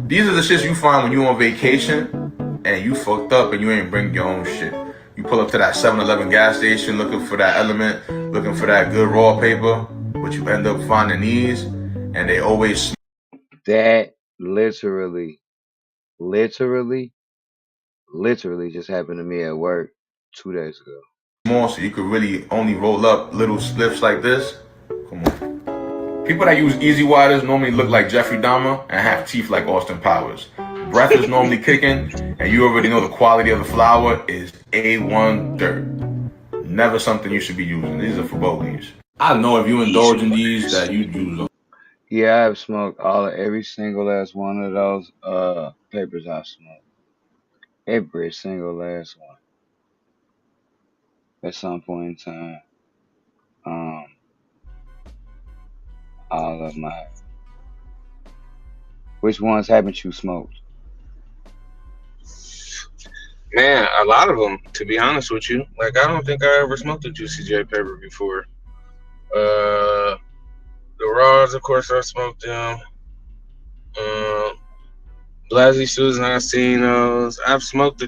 These are the shits you find when you on vacation and you fucked up and you ain't bring your own shit. You pull up to that 7-Eleven gas station looking for that Element, looking for that good raw paper, but you end up finding these, and they always... That literally just happened to me at work 2 days ago. Small, so you could really only roll up little spliffs like this. Come on. People that use easy waters normally look like Jeffrey Dahmer and have teeth like Austin Powers. Breath is normally kicking, and you already know the quality of the flour is A1 dirt. Never something you should be using. These are for bogeys. I know if you indulge in these that you use them. Yeah, I've smoked every single last one of those papers I've smoked. Every single last one. At some point in time. All of my. Which ones haven't you smoked? Man, a lot of them, to be honest with you. Like, I don't think I ever smoked a Juicy J paper before. The Raws, of course, I smoked them. Blazy Susan, I've seen those. I've smoked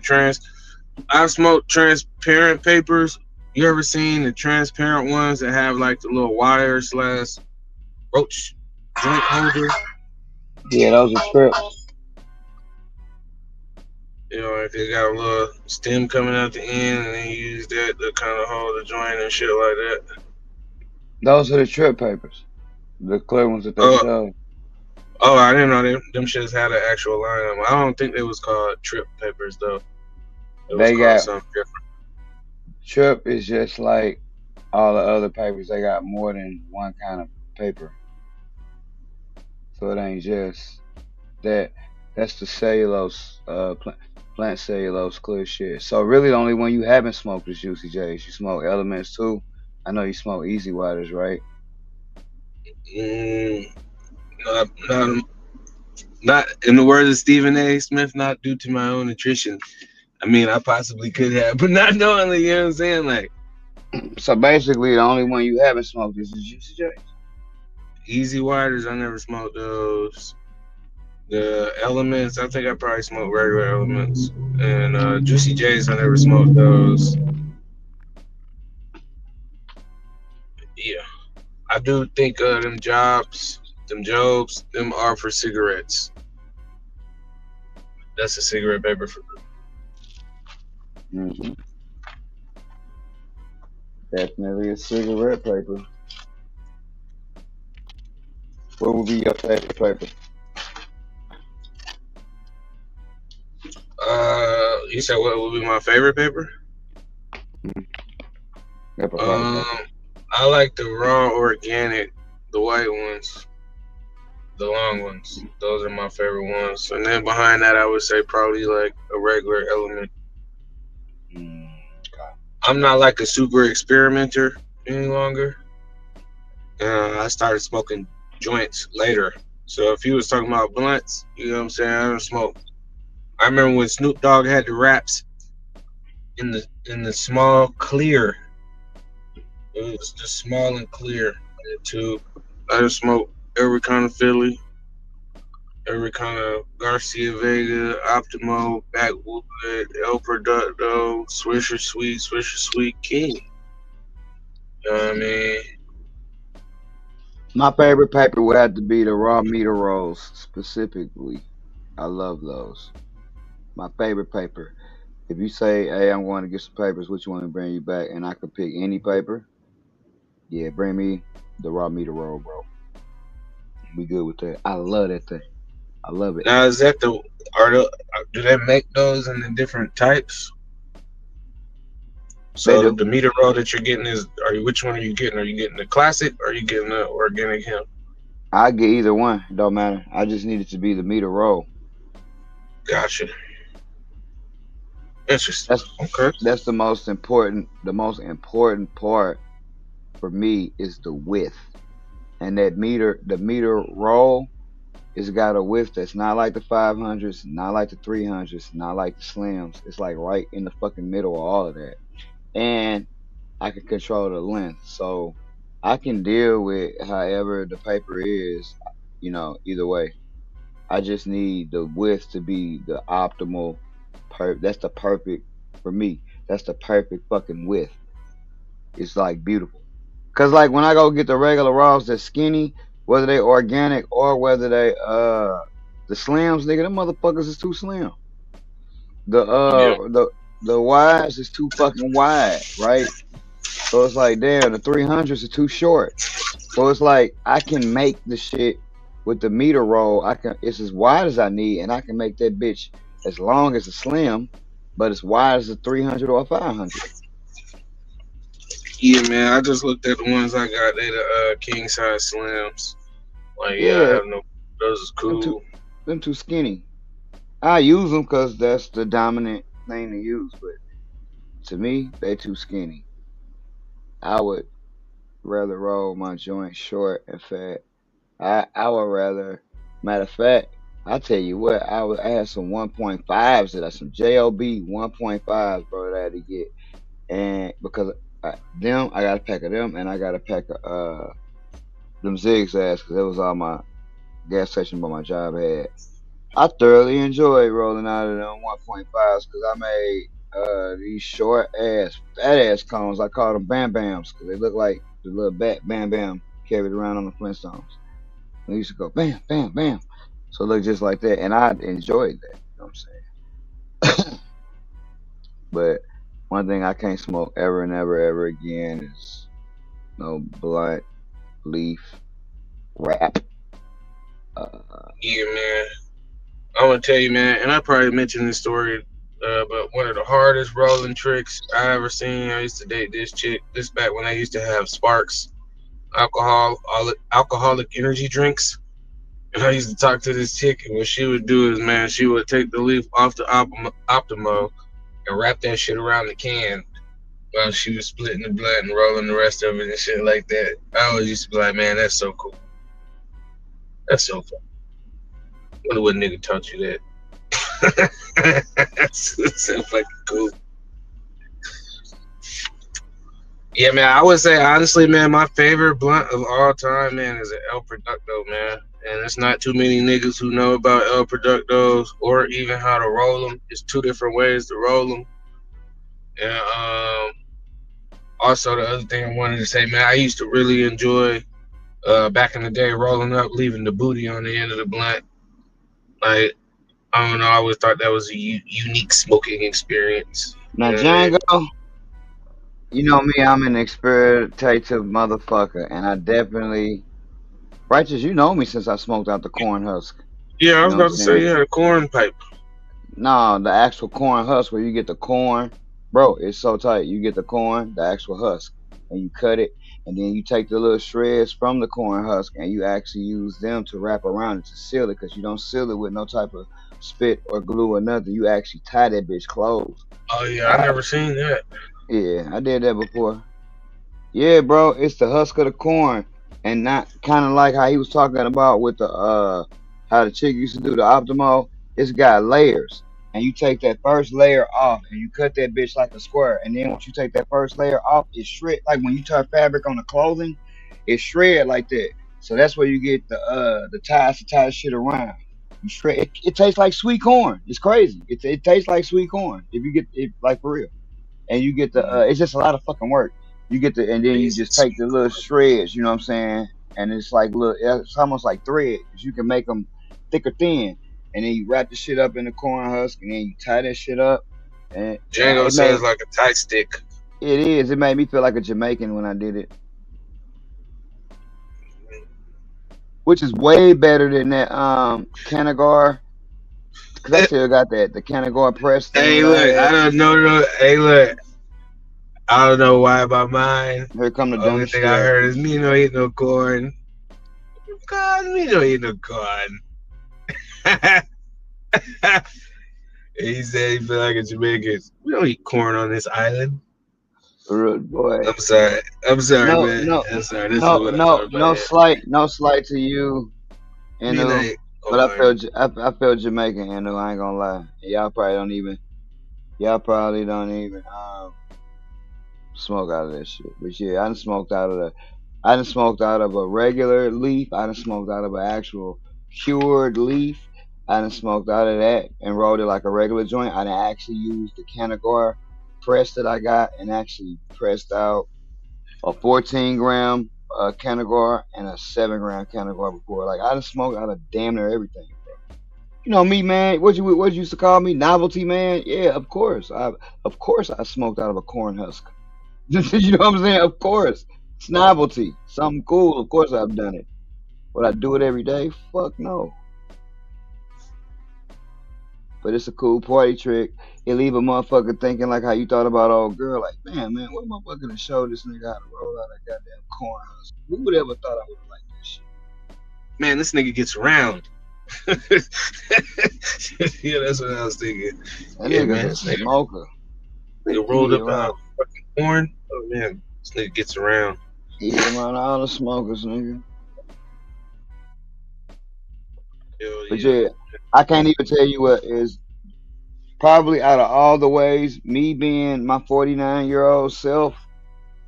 transparent papers. You ever seen the transparent ones that have like the little wire / roach joint holder? Yeah, those are trips. You know, Like they got a little stem coming out the end, and then you use that to kind of hold the joint and shit like that. Those are the trip papers, the clear ones that they Oh, sell. oh, I didn't know them shits had an actual line on them. I don't think they was called trip papers though. It was They called got something different. trip is just like all the other papers. They got more than one kind of paper, so it ain't just that. That's the cellulose, plant cellulose clear shit. So really, the only one you haven't smoked is Juicy J's. You smoke Elements too. I know you smoke Easy Waters, right? Mm, not in the words of Stephen A. Smith, not due to my own nutrition. I mean, I possibly could have, but not knowingly. You know what I'm saying? Like So basically, the only one you haven't smoked is the Juicy J's. Easy Waters, I never smoked those. The Elements, I think I probably smoked regular Elements. And Juicy J's, I never smoked those. Yeah. I do think them jobs, them are for cigarettes. That's a cigarette paper for Mm-hmm. Definitely a cigarette paper. What would be your favorite paper? You said what would be my favorite paper? That provides paper. I like the raw organic, the white ones, the long ones. Those are my favorite ones. And then behind that, I would say probably like a regular Element. I'm not like a super experimenter any longer. I started smoking joints later. So if you was talking about blunts, you know what I'm saying? I don't smoke. I remember when Snoop Dogg had the wraps in the small clear. It was just small and clear in the tube. I just smoked every kind of Philly, every kind of Garcia Vega, Optimo, Backwood, El Producto, Swisher Sweet King. You know what I mean? My favorite paper would have to be the raw meter rolls specifically. I love those. My favorite paper. If you say, "Hey, I'm going to get some papers," which one to bring you back, and I could pick any paper, yeah, bring me the raw meter roll, bro. We good with that. I love that thing. I love it. Now is that do they make those in the different types? They So do. the meter roll that you're getting which one are you getting? Are you getting the classic or are you getting the organic hemp? I get either one. It don't matter. I just need it to be the meter roll. Gotcha. Interesting. Okay. That's the most important. The most important part for me is the width, and the meter roll, it's got a width that's not like the 500s, not like the 300s, not like the slims. It's like right in the fucking middle of all of that, and I can control the length, so I can deal with however the paper is. Either way. I just need the width to be the optimal. That's the perfect for me. That's the perfect fucking width. It's like beautiful. Cause like when I go get the regular raws that's skinny, whether they organic or whether they the slims, nigga, them motherfuckers is too slim. The Yeah. the wides is too fucking wide, right? So it's like damn, the 300s are too short. So it's like I can make the shit with the meter roll. It's as wide as I need, and I can make that bitch as long as a slim, but as wide as a 300 or a 500. Yeah, man. I just looked at the ones I got. They the king size slims. Like, yeah, I Yeah, have no. Those is them too cool. them too skinny. I use them because that's the dominant thing to use, but to me, they too skinny. I would rather roll my joint short and fat. I would rather. Matter of fact, I tell you what, I had some 1.5s that are some JOB 1.5s, bro, that I had to get, and because I got a pack of them, and I got a pack of them zigzags because that was all my gas station by my job had. I thoroughly enjoyed rolling out of them 1.5s because I made these short ass, fat ass cones. I call them Bam Bams because they look like the little bat Bam Bam carried around on the Flintstones. They used to go bam, bam, bam. So it looked just like that, and I enjoyed that. You know what I'm saying? But one thing I can't smoke ever and ever again is no blunt, leaf, wrap. Yeah, man. I'm gonna tell you, man, and I probably mentioned this story, but one of the hardest rolling tricks I ever seen. I used to date this chick. This back when I used to have Sparks alcoholic energy drinks. And I used to talk to this chick, and what she would do is, man, she would take the leaf off the Optimo and wrap that shit around the can while she was splitting the blunt and rolling the rest of it and shit like that. I always used to be like, man, that's so cool. That's so fun. Wonder what nigga taught you that. That's so fucking cool. Yeah, man, I would say honestly, man, my favorite blunt of all time, man, is an El Producto, man. And it's not too many niggas who know about El Productos or even how to roll them. It's two different ways to roll them. And also the other thing I wanted to say, man, I used to really enjoy back in the day rolling up, leaving the booty on the end of the blunt. Like, I don't know, I always thought that was a unique smoking experience. Now, Django, you know me, I'm an experimentative motherfucker, and I definitely, Righteous, you know me since I smoked out the corn husk. Yeah, I was You know about to say you had a corn pipe. No, the actual corn husk where you get the corn, bro, it's so tight. You get the corn, the actual husk, and you cut it, and then you take the little shreds from the corn husk, and you actually use them to wrap around it to seal it, because you don't seal it with no type of spit or glue or nothing. You actually tie that bitch closed. Oh yeah, I never seen that. Yeah, I did that before. Yeah, bro, it's the husk of the corn, and not kind of like how he was talking about with the how the chick used to do the Optimo. It's got layers, and you take that first layer off, and you cut that bitch like a square, and then once you take that first layer off, it's shred like when you tie fabric on the clothing, it's shred like that. So that's where you get the ties to tie shit around. You shred. It tastes like sweet corn. It's crazy. It tastes like sweet corn if you get it like for real. And you get the it's just a lot of fucking work. You get the and then you just take the little shreds, you know what I'm saying? And it's like little, it's almost like thread, because you can make them thick or thin, and then you wrap the shit up in the corn husk, and then you tie that shit up. And Django sounds like a tight stick. It is. It made me feel like a Jamaican when I did it, which is way better than that Canagar. Cause I still got the Canagar press thing. Hey, look, I don't know. Hey, look, I don't know why my mind. Here come the only thing I heard is me no eat no corn. God, me no eat no corn. He said he feel like a Jamaican. We don't eat corn on this island. Rude boy. I'm sorry, man. No, I'm sorry. This no, is no, no slight to you. But I feel Jamaican, I ain't gonna lie. Y'all probably don't even smoke out of that shit. But yeah, I done smoked out of a regular leaf. I done smoked out of an actual cured leaf. I done smoked out of that and rolled it like a regular joint. I done actually used the Canagar press that I got and actually pressed out a 14-gram Canagar and a 7-gram Canagar before. Like, I done smoked out of damn near everything, bro. You know me, man. What you used to call me, novelty man? Yeah, of course. I smoked out of a corn husk. You know what I'm saying? Of course. It's novelty. Something cool. Of course I've done it. Would I do it every day? Fuck no. But it's a cool party trick. It leave a motherfucker thinking like how you thought about old girl. Like, damn, man, what motherfucker to show this nigga how to roll out a goddamn corn husk? Who would ever thought I would have liked this shit? Man, this nigga gets around. Yeah, that's what I was thinking. That nigga's a smoker. Nigga rolled up out fucking corn. Oh man, this nigga gets around. He's around all the smokers, nigga. But yeah, I can't even tell you what is probably out of all the ways, me being my 49-year-old self,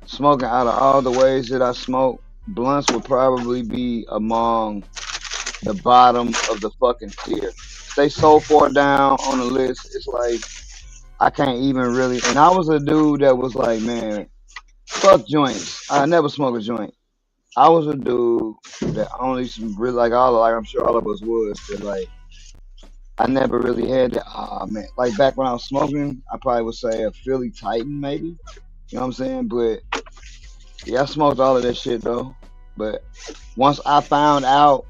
smoking out of all the ways that I smoke, blunts would probably be among the bottom of the fucking tier. They so far down on the list, it's like I can't even really. And I was a dude that was like, man, fuck joints. I never smoke a joint. I was a dude that only really like I'm sure all of us was, that like I never really had that. Oh man, like back when I was smoking, I probably would say a Philly Titan, maybe. You know what I'm saying? But yeah, I smoked all of that shit though. But once I found out,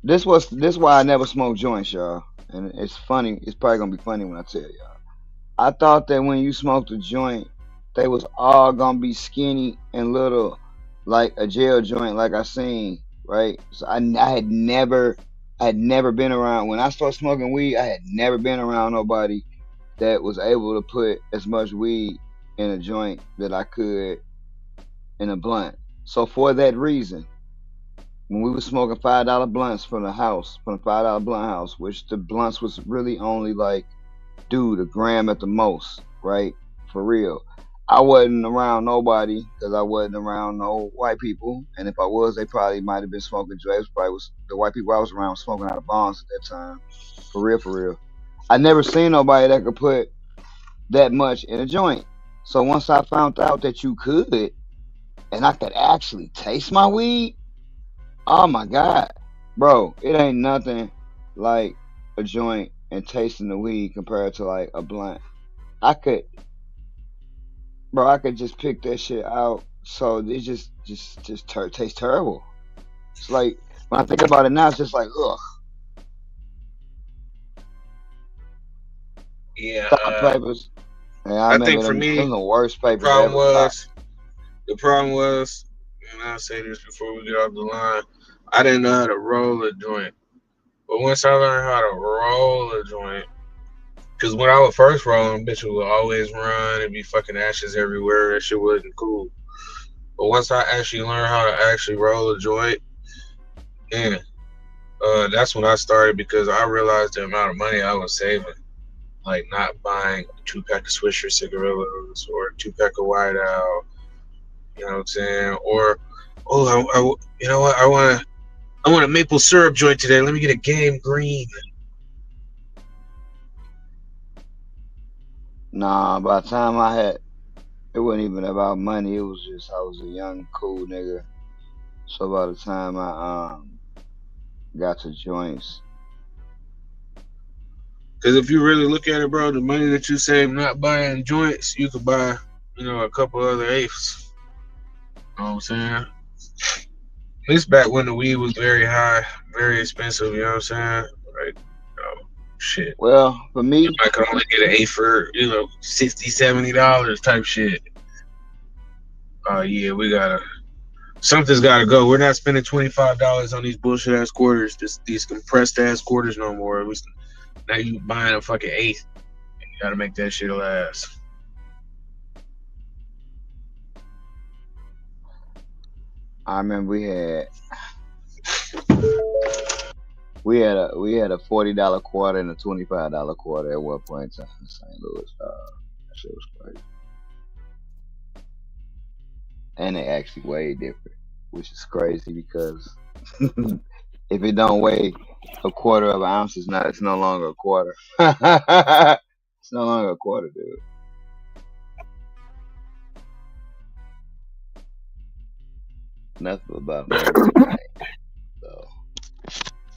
this why I never smoked joints, y'all. And it's funny. It's probably gonna be funny when I tell y'all. I thought that when you smoked a joint, they was all gonna be skinny and little, like a jail joint, like I seen, right? So I had never been around when I started smoking weed. I had never been around nobody that was able to put as much weed in a joint that I could in a blunt. So for that reason, when we was smoking $5 blunts from the $5 blunt house, which the blunts was really only like, dude, a gram at the most, right? For real. I wasn't around nobody because I wasn't around no white people, and if I was, they probably might have been smoking joints. Probably was the white people I was around smoking out of bonds at that time. For real, for real. I never seen nobody that could put that much in a joint. So once I found out that you could, and I could actually taste my weed, oh my god, bro, it ain't nothing like a joint and tasting the weed compared to like a blunt. I could just pick that shit out. So it just tastes terrible. It's like when I think about it now, it's just like ugh. Yeah. Papers. And I think remember for me, them the worst papers the problem was, and I'll say this before we get off the line, I didn't know how to roll a joint. But once I learned how to roll a joint, because when I was first rolling, bitch would always run and be fucking ashes everywhere. That shit wasn't cool. But once I actually learned how to actually roll a joint, man, that's when I started, because I realized the amount of money I was saving. Like not buying a 2-pack of Swisher cigarillos or a 2-pack of White Owl, you know what I'm saying? Or, you know what? I want a maple syrup joint today. Let me get a Game Green. Nah, by the time it wasn't even about money. It was just I was a young, cool nigga. So by the time I got to joints, Because if you really look at it, bro, the money that you save not buying joints, you could buy, a couple other eighths. You know what I'm saying? At least back when the weed was very high, very expensive, you know what I'm saying? Like, shit. well, for me, I could only get an eighth for, $60, $70 type shit. Oh, yeah, something's gotta go. We're not spending $25 on these bullshit ass quarters, these compressed ass quarters no more. At least now you buying a fucking eighth, and you gotta make that shit last. I remember we had a $40 quarter and a $25 quarter at one point in time in St. Louis. That shit was crazy, and they actually weigh different, which is crazy because if it don't weigh a quarter of an ounce, it's no longer a quarter. It's no longer a quarter, dude. Nothing about me. So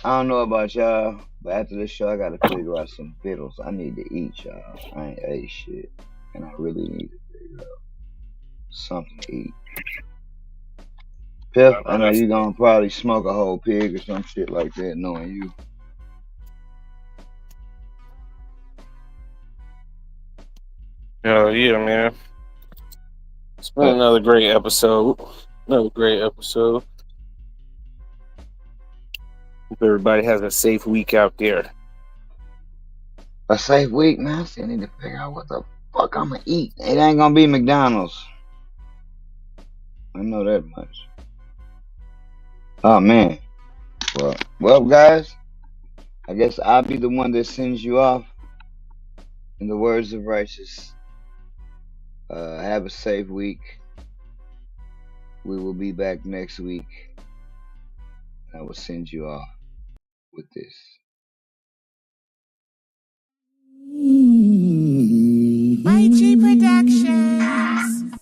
I don't know about y'all, but after this show, I gotta figure out some fiddles. I need to eat, y'all. I ain't ate shit, and I really need to figure out something to eat. Piff, I know you gonna probably smoke a whole pig or some shit like that, knowing you. Yeah, man. It's been another great episode. Hope everybody has a safe week out there. A safe week, man. I still need to figure out what the fuck I'm gonna eat. It ain't gonna be McDonald's. I know that much. Oh man. Well, guys. I guess I'll be the one that sends you off. In the words of Righteous, have a safe week. We will be back next week. I will send you off with this. YG Productions.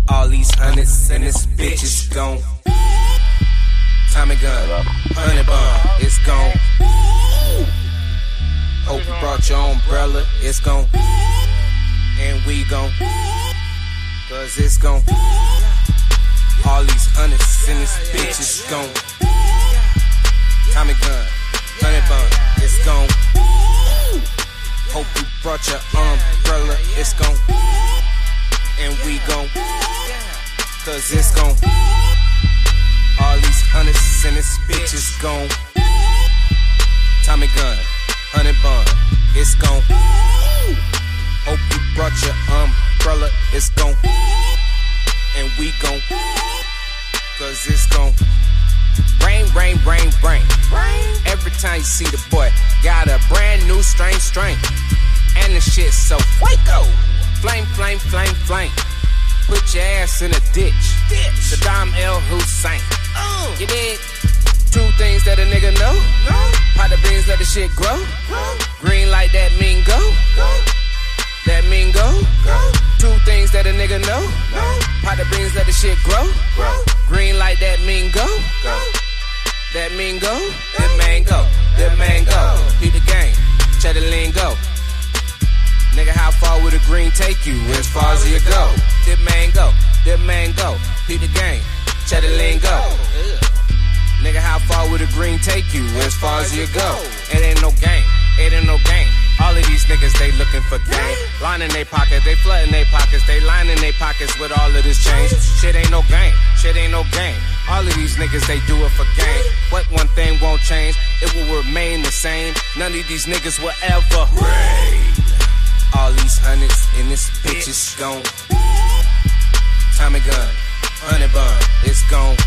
All these hundreds and this bitch is gone. Tommy gun, 100 bomb, it's gone. umbrella, it's gon' and we gon' cause it's gon' all these hundreds in this bitch is gon' Tommy gun, 100 bun, it's gon' hope you brought your umbrella, it's gon' and we gon' cause it's gon' all these hundreds in this bitch is gon' Tommy gun, 100 bun, it's gon' hope you brought your umbrella, it's gon' and we gon' cause it's gon' rain, rain, rain, rain. Every time you see the boy, got a brand new strain. And the shit so fuego. Flame, flame, flame, flame. Put your ass in a ditch. Saddam El Hussein. You did 2 things that a nigga know. Pot the beans, let the shit grow. Green light, that mean go. That mean go. 2 things that a nigga know. Pot the beans, let the shit grow. Green light, that mean go. That mean go. That mango. That mango. Beat the game. Cheddar lingo. Nigga, how far would a green take you? As far as you go. That mango. That mango. Beat the game. Cheddar lingo. Nigga, how far would a green take you? As far as you go. It ain't no game. It ain't no game. All of these niggas, they looking for game. Line in they pockets, they flooding they pockets. They lining they pockets with all of this change. Shit ain't no game, shit ain't no game. All of these niggas, they do it for game. But one thing won't change, it will remain the same. None of these niggas will ever reign. All these hundreds in this bitch is gone. Tommy gun, 100 bun, it's gone.